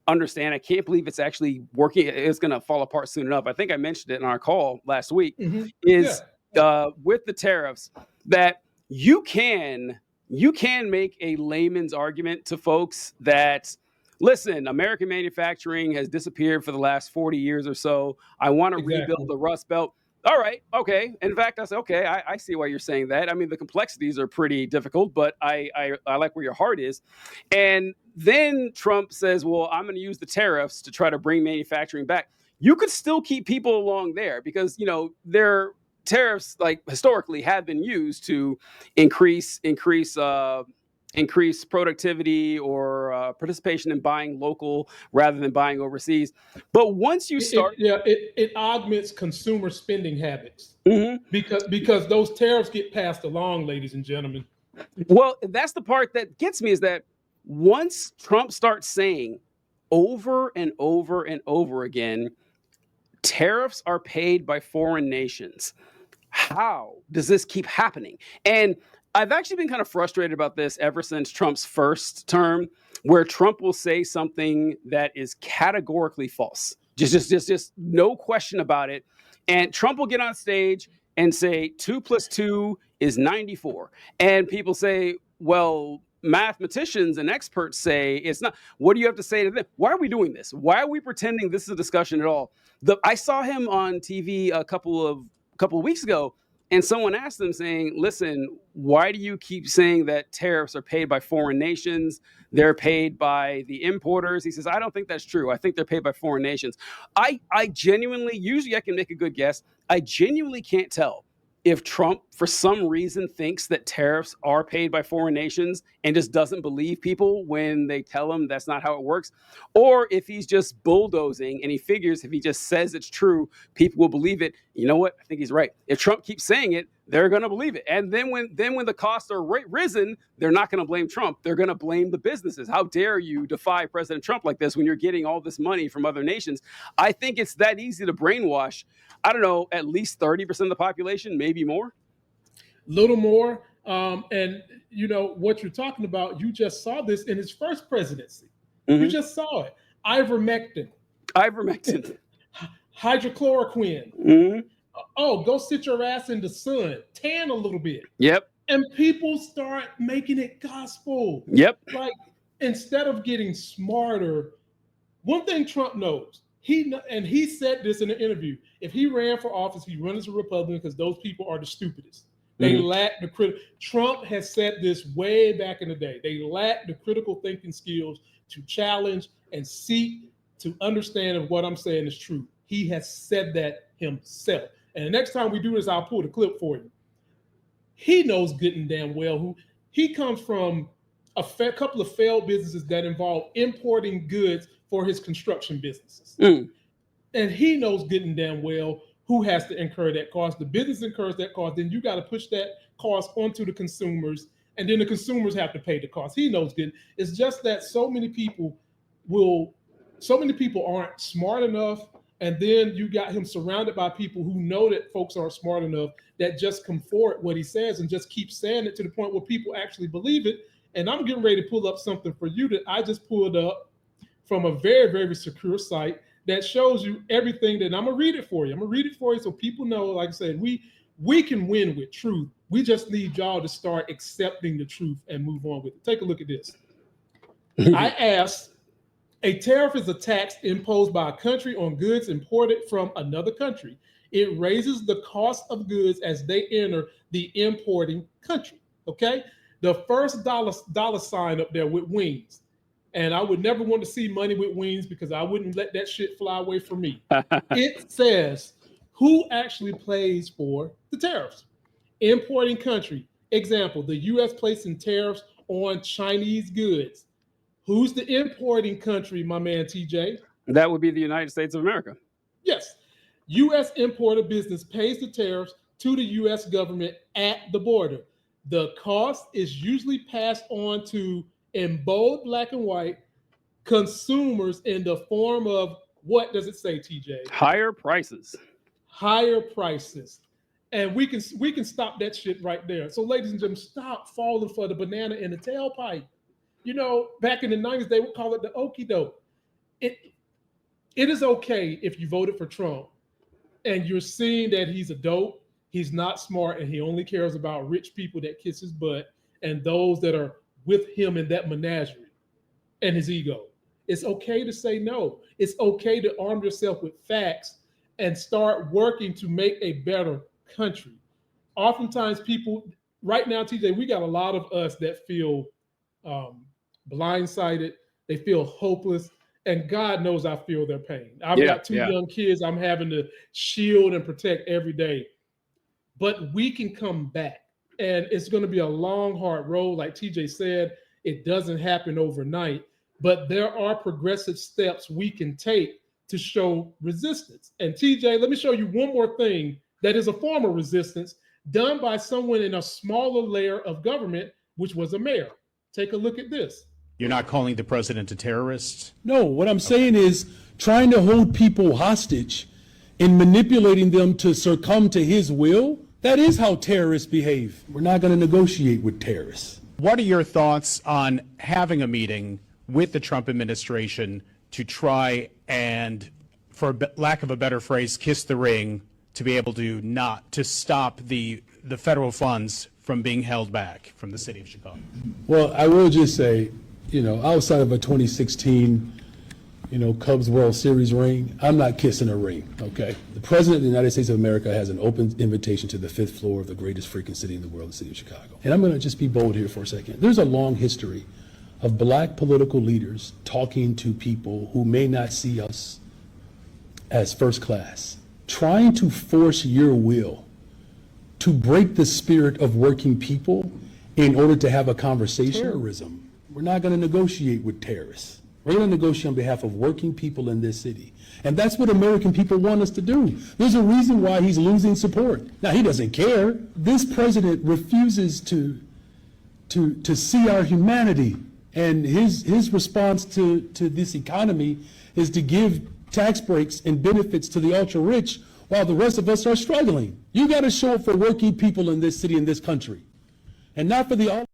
understand, I can't believe it's actually working. It's going to fall apart soon enough. I think I mentioned it in our call last week, is with the tariffs that you can make a layman's argument to folks that, listen, American manufacturing has disappeared for the last 40 years or so. I want to rebuild the Rust Belt. All right, okay. In fact, I said, okay, I see why you're saying that. I mean, the complexities are pretty difficult, but I like where your heart is. And then Trump says, well, I'm going to use the tariffs to try to bring manufacturing back. You could still keep people along there because, you know, tariffs, like historically, have been used to increase increase productivity or participation in buying local rather than buying overseas. But once you start, it augments consumer spending habits Mhm. because those tariffs get passed along, ladies and gentlemen. Well, that's the part that gets me, is that once Trump starts saying over and over and over again, tariffs are paid by foreign nations, how does this keep happening? And I've actually been kind of frustrated about this ever since Trump's first term, where Trump will say something that is categorically false. Just no question about it. And Trump will get on stage and say 2 + 2 is 94. And people say, well, mathematicians and experts say it's not. What do you have to say to them? Why are we doing this? Why are we pretending this is a discussion at all? I saw him on TV a couple of weeks ago, and someone asked him saying, listen, why do you keep saying that tariffs are paid by foreign nations? They're paid by the importers. He says, I don't think that's true. I think they're paid by foreign nations. I genuinely, usually I can make a good guess. I genuinely can't tell if Trump, for some reason, thinks that tariffs are paid by foreign nations and just doesn't believe people when they tell him that's not how it works, or if he's just bulldozing and he figures if he just says it's true, people will believe it. You know what? I think he's right. If Trump keeps saying it, they're going to believe it. And then when the costs are risen, they're not going to blame Trump. They're going to blame the businesses. How dare you defy President Trump like this when you're getting all this money from other nations? I think it's that easy to brainwash, I don't know, at least 30% of the population, maybe more. Little more. And you know what you're talking about, you just saw this in his first presidency. Mm-hmm. You just saw it. Ivermectin. Hydrochloroquine. Mm-hmm. Oh, go sit your ass in the sun, tan a little bit. Yep. And people start making it gospel. Yep. Like, instead of getting smarter, one thing Trump knows, he said this in an interview, if he ran for office, he'd run as a Republican because those people are the stupidest. They lack the critical. Trump has said this way back in the day. They lack the critical thinking skills to challenge and seek to understand if what I'm saying is true. He has said that himself. And the next time we do this, I'll pull the clip for you. He knows good and damn well who he comes from. A couple of failed businesses that involve importing goods for his construction businesses. And he knows good and damn well who has to incur that cost. The business incurs that cost. Then you got to push that cost onto the consumers, and then the consumers have to pay the cost. He knows good. It's just that so many people aren't smart enough. And then you got him surrounded by people who know that folks aren't smart enough, that just comfort what he says and just keep saying it to the point where people actually believe it. And I'm getting ready to pull up something for you that I just pulled up from a very, very secure site that shows you everything. That I'm gonna read it for you. So people know, like I said, we can win with truth. We just need y'all to start accepting the truth and move on with it. Take a look at this. I asked, a tariff is a tax imposed by a country on goods imported from another country. It raises the cost of goods as they enter the importing country. Okay. The first dollar sign up there with wings. And I would never want to see money with wings because I wouldn't let that shit fly away from me. It says who actually pays for the tariffs. Importing country. Example, the U.S. placing tariffs on Chinese goods. Who's the importing country, my man TJ? That would be the United States of America. Yes. U.S. importer business pays the tariffs to the U.S. government at the border. The cost is usually passed on to, in bold black and white, consumers in the form of, what does it say, TJ? Higher prices. Higher prices. And we can stop that shit right there. So ladies and gentlemen, stop falling for the banana in the tailpipe. You know, back in the 90s, they would call it the okie doke. It is okay if you voted for Trump and you're seeing that he's a dope, he's not smart, and he only cares about rich people that kiss his butt and those that are with him in that menagerie and his ego. It's okay to say no. It's okay to arm yourself with facts and start working to make a better country. Oftentimes people, right now, TJ, we got a lot of us that feel blindsided. They feel hopeless. And God knows I feel their pain. I've got two young kids I'm having to shield and protect every day. But we can come back. And it's going to be a long, hard road. Like TJ said, It doesn't happen overnight, but there are progressive steps we can take to show resistance. And TJ, let me show you one more thing that is a form of resistance done by someone in a smaller layer of government, which was a mayor. Take a look at this. You're not calling the president a terrorist? No, what I'm saying is trying to hold people hostage and manipulating them to succumb to his will. That is how terrorists behave. We're not going to negotiate with terrorists. What are your thoughts on having a meeting with the Trump administration to try and, for lack of a better phrase, kiss the ring to be able to stop the federal funds from being held back from the city of Chicago? Well, I will just say, outside of a 2016, Cubs World Series ring, I'm not kissing a ring, okay? The President of the United States of America has an open invitation to the 5th floor of the greatest freaking city in the world, the city of Chicago. And I'm going to just be bold here for a second. There's a long history of black political leaders talking to people who may not see us as first class, trying to force your will to break the spirit of working people in order to have a conversation. Terrorism. We're not going to negotiate with terrorists. We're going to negotiate on behalf of working people in this city. And that's what American people want us to do. There's a reason why he's losing support. Now, he doesn't care. This president refuses to see our humanity. And his response to this economy is to give tax breaks and benefits to the ultra-rich while the rest of us are struggling. You got to show up for working people in this city, in this country, and not for the...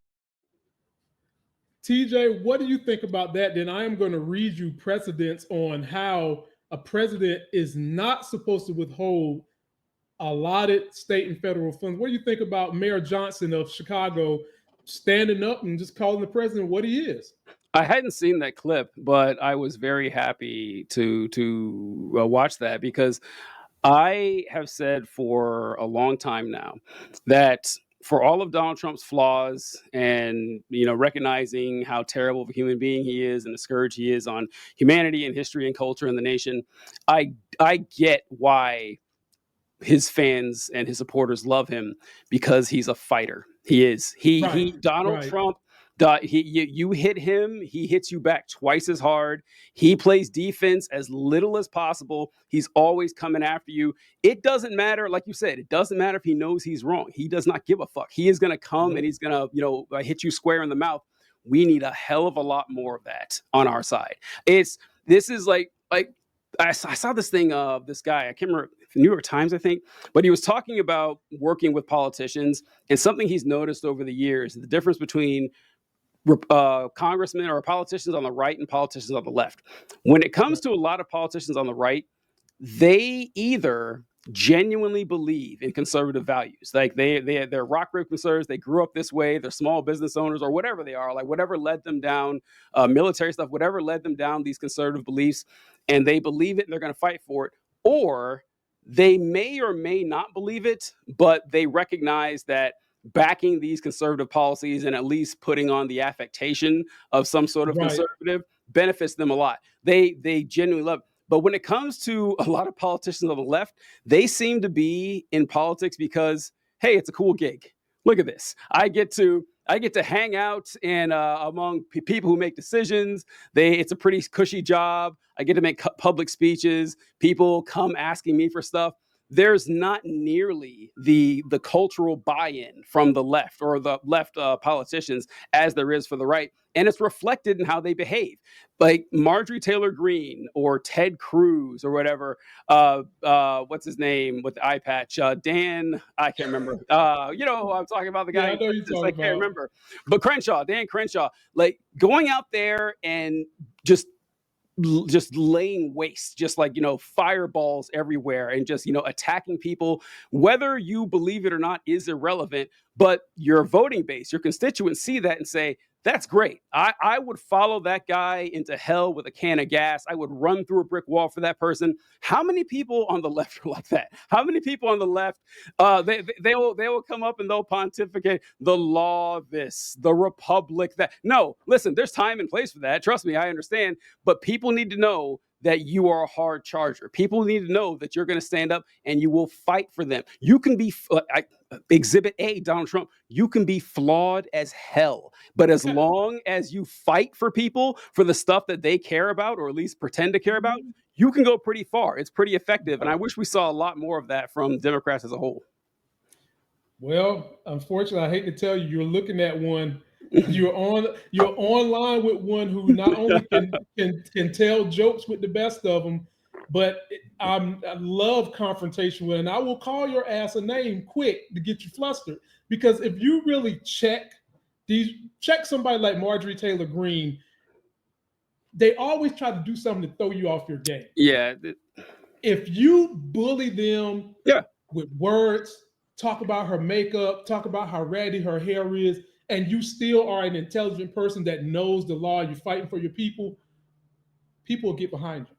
TJ, what do you think about that? Then I am going to read you precedents on how a president is not supposed to withhold allotted state and federal funds. What do you think about Mayor Johnson of Chicago standing up and just calling the president what he is? I hadn't seen that clip, but I was very happy to watch that, because I have said for a long time now that for all of Donald Trump's flaws and, recognizing how terrible of a human being he is and the scourge he is on humanity and history and culture in the nation, I get why his fans and his supporters love him, because he's a fighter. He is. Donald Trump, you hit him, he hits you back twice as hard. He plays defense as little as possible. He's always coming after you. It doesn't matter, like you said, it doesn't matter if he knows he's wrong. He does not give a fuck. He is going to come and he's going to, hit you square in the mouth. We need a hell of a lot more of that on our side. This is like I saw this thing of this guy, I can't remember, New York Times, I think, but he was talking about working with politicians, and something he's noticed over the years, the difference between congressmen or politicians on the right and politicians on the left. When it comes to a lot of politicians on the right, they either genuinely believe in conservative values, like they're rock rib conservatives, they grew up this way, they're small business owners or whatever they are, like whatever led them down, military stuff, whatever led them down these conservative beliefs, and they believe it and they're going to fight for it. Or they may or may not believe it, but they recognize that backing these conservative policies and at least putting on the affectation of some sort of conservative benefits them a lot. They genuinely love it. But when it comes to a lot of politicians on the left, they seem to be in politics because, hey, it's a cool gig. Look at this. I get to hang out and among people who make decisions. It's a pretty cushy job. I get to make public speeches. People come asking me for stuff. There's not nearly the cultural buy-in from the left or the left politicians as there is for the right. And it's reflected in how they behave. Like Marjorie Taylor Greene or Ted Cruz or whatever, what's his name with the eye patch? Dan, I can't remember. You know who I'm talking about, the guy. Yeah, I know you're talking I can't remember. But Dan Crenshaw, like going out there and just laying waste, just like, fireballs everywhere and just, attacking people, whether you believe it or not is irrelevant, but your voting base, your constituents see that and say, that's great. I would follow that guy into hell with a can of gas. I would run through a brick wall for that person. How many people on the left are like that? How many people on the left, they will come up and they'll pontificate the law, this, the republic, that. No, listen, there's time and place for that. Trust me, I understand. But people need to know that you are a hard charger. People need to know that you're going to stand up and you will fight for them. You can be, Exhibit A, Donald Trump, you can be flawed as hell. But as long as you fight for people for the stuff that they care about, or at least pretend to care about, you can go pretty far. It's pretty effective. And I wish we saw a lot more of that from Democrats as a whole. Well, unfortunately, I hate to tell you, you're looking at one. You're online with one who not only can tell jokes with the best of them, but I love confrontation with, and I will call your ass a name quick to get you flustered. Because if you really check somebody like Marjorie Taylor Greene, they always try to do something to throw you off your game. Yeah. If you bully them with words, talk about her makeup, talk about how ratty her hair is, and you still are an intelligent person that knows the law, you're fighting for your people, people will get behind you.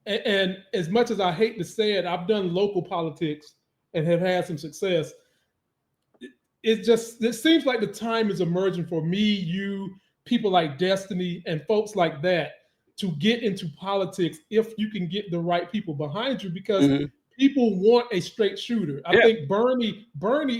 And as much as I hate to say it, I've done local politics and have had some success. It seems like the time is emerging for me, you, people like Destiny, and folks like that to get into politics if you can get the right people behind you, because people want a straight shooter. I think Bernie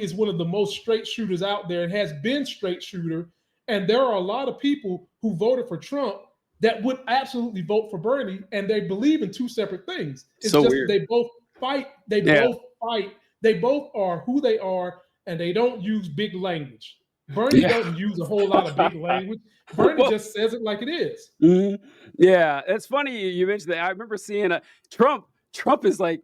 is one of the most straight shooters out there and has been straight shooter. And there are a lot of people who voted for Trump that would absolutely vote for Bernie, and they believe in two separate things. It's so just weird. They both fight. They both fight. They both are who they are, and they don't use big language. Bernie doesn't use a whole lot of big language. Bernie just says it like it is. Yeah, it's funny you mentioned that. I remember seeing Trump is like,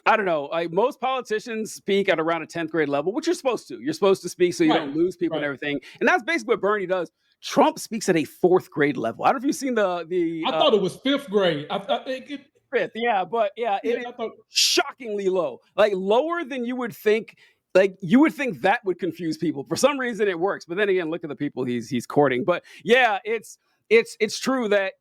I don't know, like most politicians speak at around a 10th grade level, which you're supposed to. You're supposed to speak so you don't lose people and everything. And that's basically what Bernie does. Trump speaks at a 4th grade level. I don't know if you've seen the I thought it was 5th grade. Fifth, I thought shockingly low, like lower than you would think. Like you would think that would confuse people. For some reason, it works. But then again, look at the people he's courting. But yeah, it's true that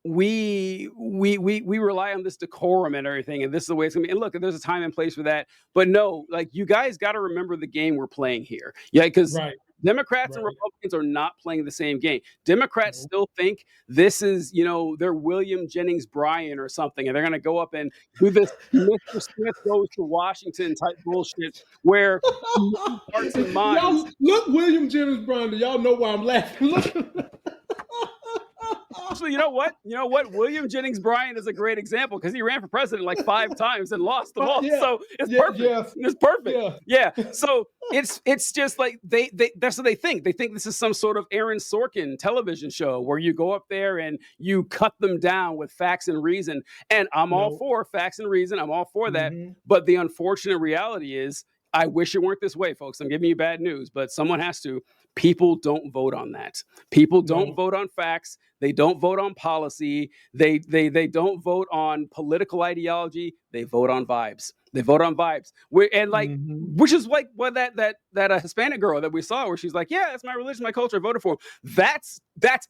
we rely on this decorum and everything, and this is the way it's gonna be. And look, there's a time and place for that. But no, like you guys got to remember the game we're playing here. Yeah, because Democrats and Republicans are not playing the same game. Democrats still think this is, they're William Jennings Bryan or something, and they're going to go up and do this Mr. Smith goes to Washington type bullshit where hearts and minds. Look, William Jennings Bryan, do y'all know why I'm laughing? Actually, you know what? William Jennings Bryan is a great example because he ran for president like 5 times and lost them all. So it's perfect. It's perfect. Yeah. So it's just like that's what they think. They think this is some sort of Aaron Sorkin television show where you go up there and you cut them down with facts and reason. And I'm all for facts and reason. I'm all for that. But the unfortunate reality is, I wish it weren't this way, folks. I'm giving you bad news, but someone has to. People don't vote on that. People don't vote on facts. They don't vote on policy. They don't vote on political ideology. They vote on vibes. They vote on vibes. Which is like what that Hispanic girl that we saw, where she's like, yeah, that's my religion, my culture, I voted for him. That's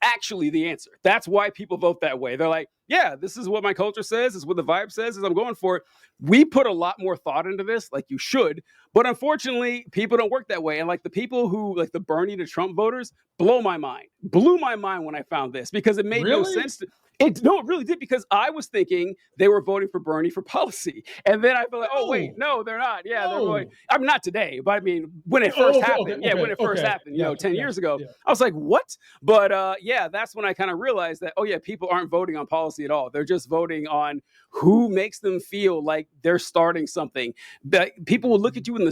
actually the answer. That's why people vote that way. They're like, yeah, this is what my culture says. This is what the vibe says. I'm going for it. We put a lot more thought into this, like you should. But unfortunately, people don't work that way. And like the people who, like the Bernie to Trump voters, blew my mind when I found this, because it made no sense. It really did, because I was thinking they were voting for Bernie for policy. And then I felt like, oh, wait, no, they're not. Yeah, they're voting. I mean, not today, but I mean, when it first happened. When it first happened, 10 years ago, I was like, what? But that's when I kind of realized that, people aren't voting on policy at all. They're just voting on who makes them feel like they're starting something. But people will look at you in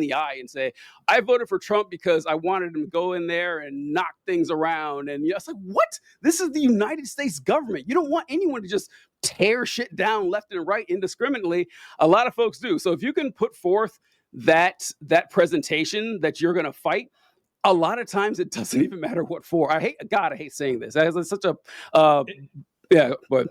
the eye and say, I voted for Trump because I wanted him to go in there and knock things around. And it's like, what? This is the United States government. You don't want anyone to just tear shit down left and right indiscriminately. A lot of folks do. So if you can put forth that presentation that you're going to fight, a lot of times it doesn't even matter what for. I hate saying this. It's such a but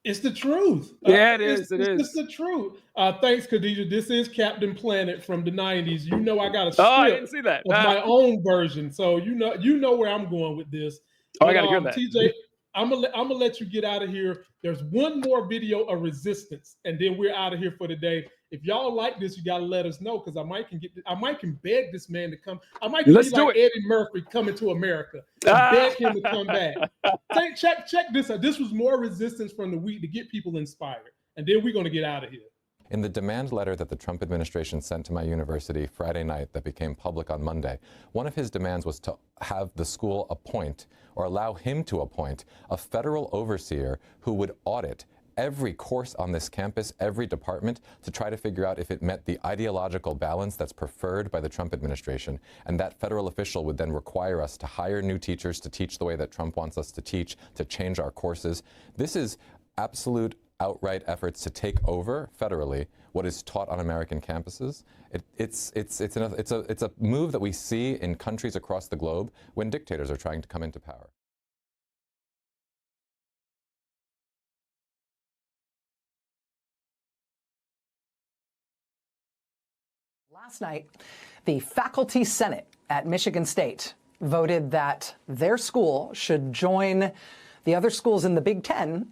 it's the truth. Yeah, it is. It's the truth. Thanks, Khadijah. This is Captain Planet from the 90s. I got a script I didn't see that. of my own version. So you know where I'm going with this. I got to hear that. TJ, I'm gonna let you get out of here. There's one more video of resistance, and then we're out of here for the day. If y'all like this, you gotta let us know, because I might can beg this man to come. I might be like Eddie Murphy coming to America. Beg him to come back. Check this out. This was more resistance from the week to get people inspired, and then we're gonna get out of here. In the demand letter that the Trump administration sent to my university Friday night that became public on Monday, one of his demands was to have the school appoint, or allow him to appoint, a federal overseer who would audit every course on this campus, every department, to try to figure out if it met the ideological balance that's preferred by the Trump administration. And that federal official would then require us to hire new teachers to teach the way that Trump wants us to teach, to change our courses. This is absolute outright efforts to take over federally what is taught on American campuses. It's a move that we see in countries across the globe when dictators are trying to come into power. Last night, the Faculty Senate at Michigan State voted that their school should join the other schools in the Big Ten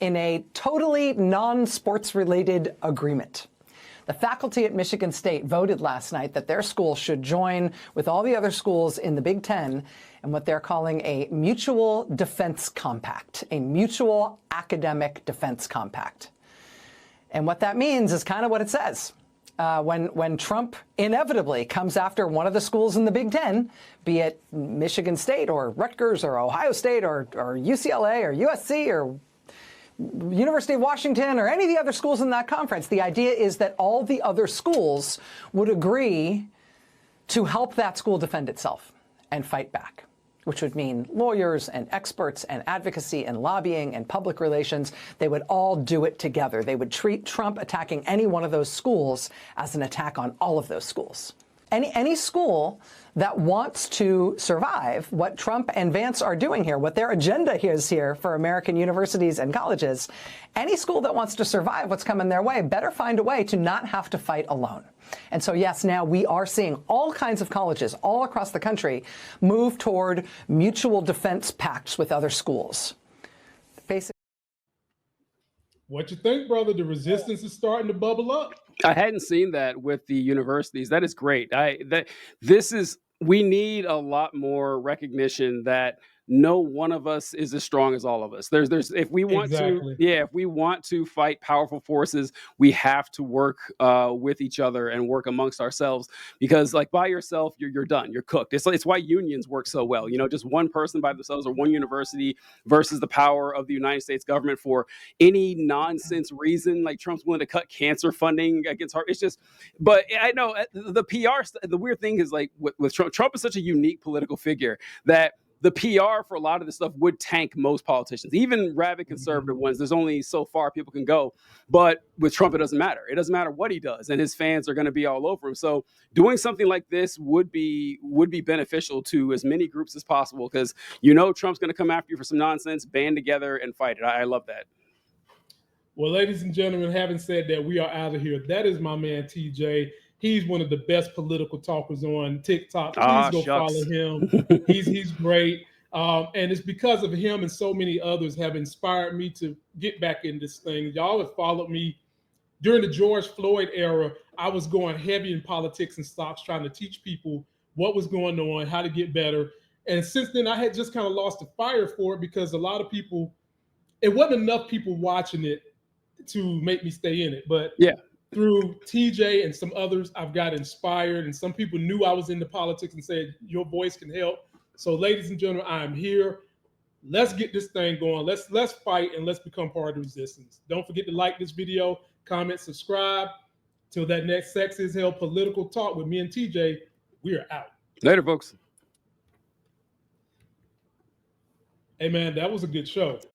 in a totally non-sports related agreement. The faculty at Michigan State voted last night that their school should join with all the other schools in the Big Ten in what they're calling a mutual defense compact, a mutual academic defense compact. And what that means is kind of what it says. When Trump inevitably comes after one of the schools in the Big Ten, be it Michigan State or Rutgers or Ohio State or UCLA or USC or University of Washington or any of the other schools in that conference, the idea is that all the other schools would agree to help that school defend itself and fight back, which would mean lawyers and experts and advocacy and lobbying and public relations. They would all do it together. They would treat Trump attacking any one of those schools as an attack on all of those schools. Any school that wants to survive what Trump and Vance are doing here, what their agenda is here for American universities and colleges, any school that wants to survive what's coming their way better find a way to not have to fight alone. And so, yes, now we are seeing all kinds of colleges all across the country move toward mutual defense pacts with other schools. Basically, what you think, brother? The resistance is starting to bubble up. I hadn't seen that with the universities. That is great. We need a lot more recognition that no one of us is as strong as all of us. If we want if we want to fight powerful forces, we have to work with each other and work amongst ourselves, because like by yourself, you're done. You're cooked. It's why unions work so well. You know, just one person by themselves or one university versus the power of the United States government for any nonsense reason, like Trump's willing to cut cancer funding against her. It's just, but I know the PR, the weird thing is like with Trump is such a unique political figure that the PR for a lot of this stuff would tank most politicians, even rabid conservative ones. There's only so far people can go. But with Trump, it doesn't matter. It doesn't matter what he does, and his fans are going to be all over him. So doing something like this would be beneficial to as many groups as possible, because Trump's going to come after you for some nonsense. Band together and fight it. I love that. Well, ladies and gentlemen, having said that, we are out of here. That is my man, TJ. He's one of the best political talkers on TikTok. Please go follow him. He's great. And it's because of him and so many others have inspired me to get back in this thing. Y'all have followed me during the George Floyd era. I was going heavy in politics and stocks, trying to teach people what was going on, how to get better. And since then, I had just kind of lost the fire for it, because a lot of people, it wasn't enough people watching it to make me stay in it. But yeah, through TJ and some others, I've got inspired, and some people knew I was into politics and said, your voice can help. So ladies and gentlemen, I'm here. Let's get this thing going. Let's fight, and let's become part of the resistance. Don't forget to like this video, comment, subscribe. Till that next Sex is Hell political talk with me and TJ, we are out. Later, folks. Hey man, that was a good show.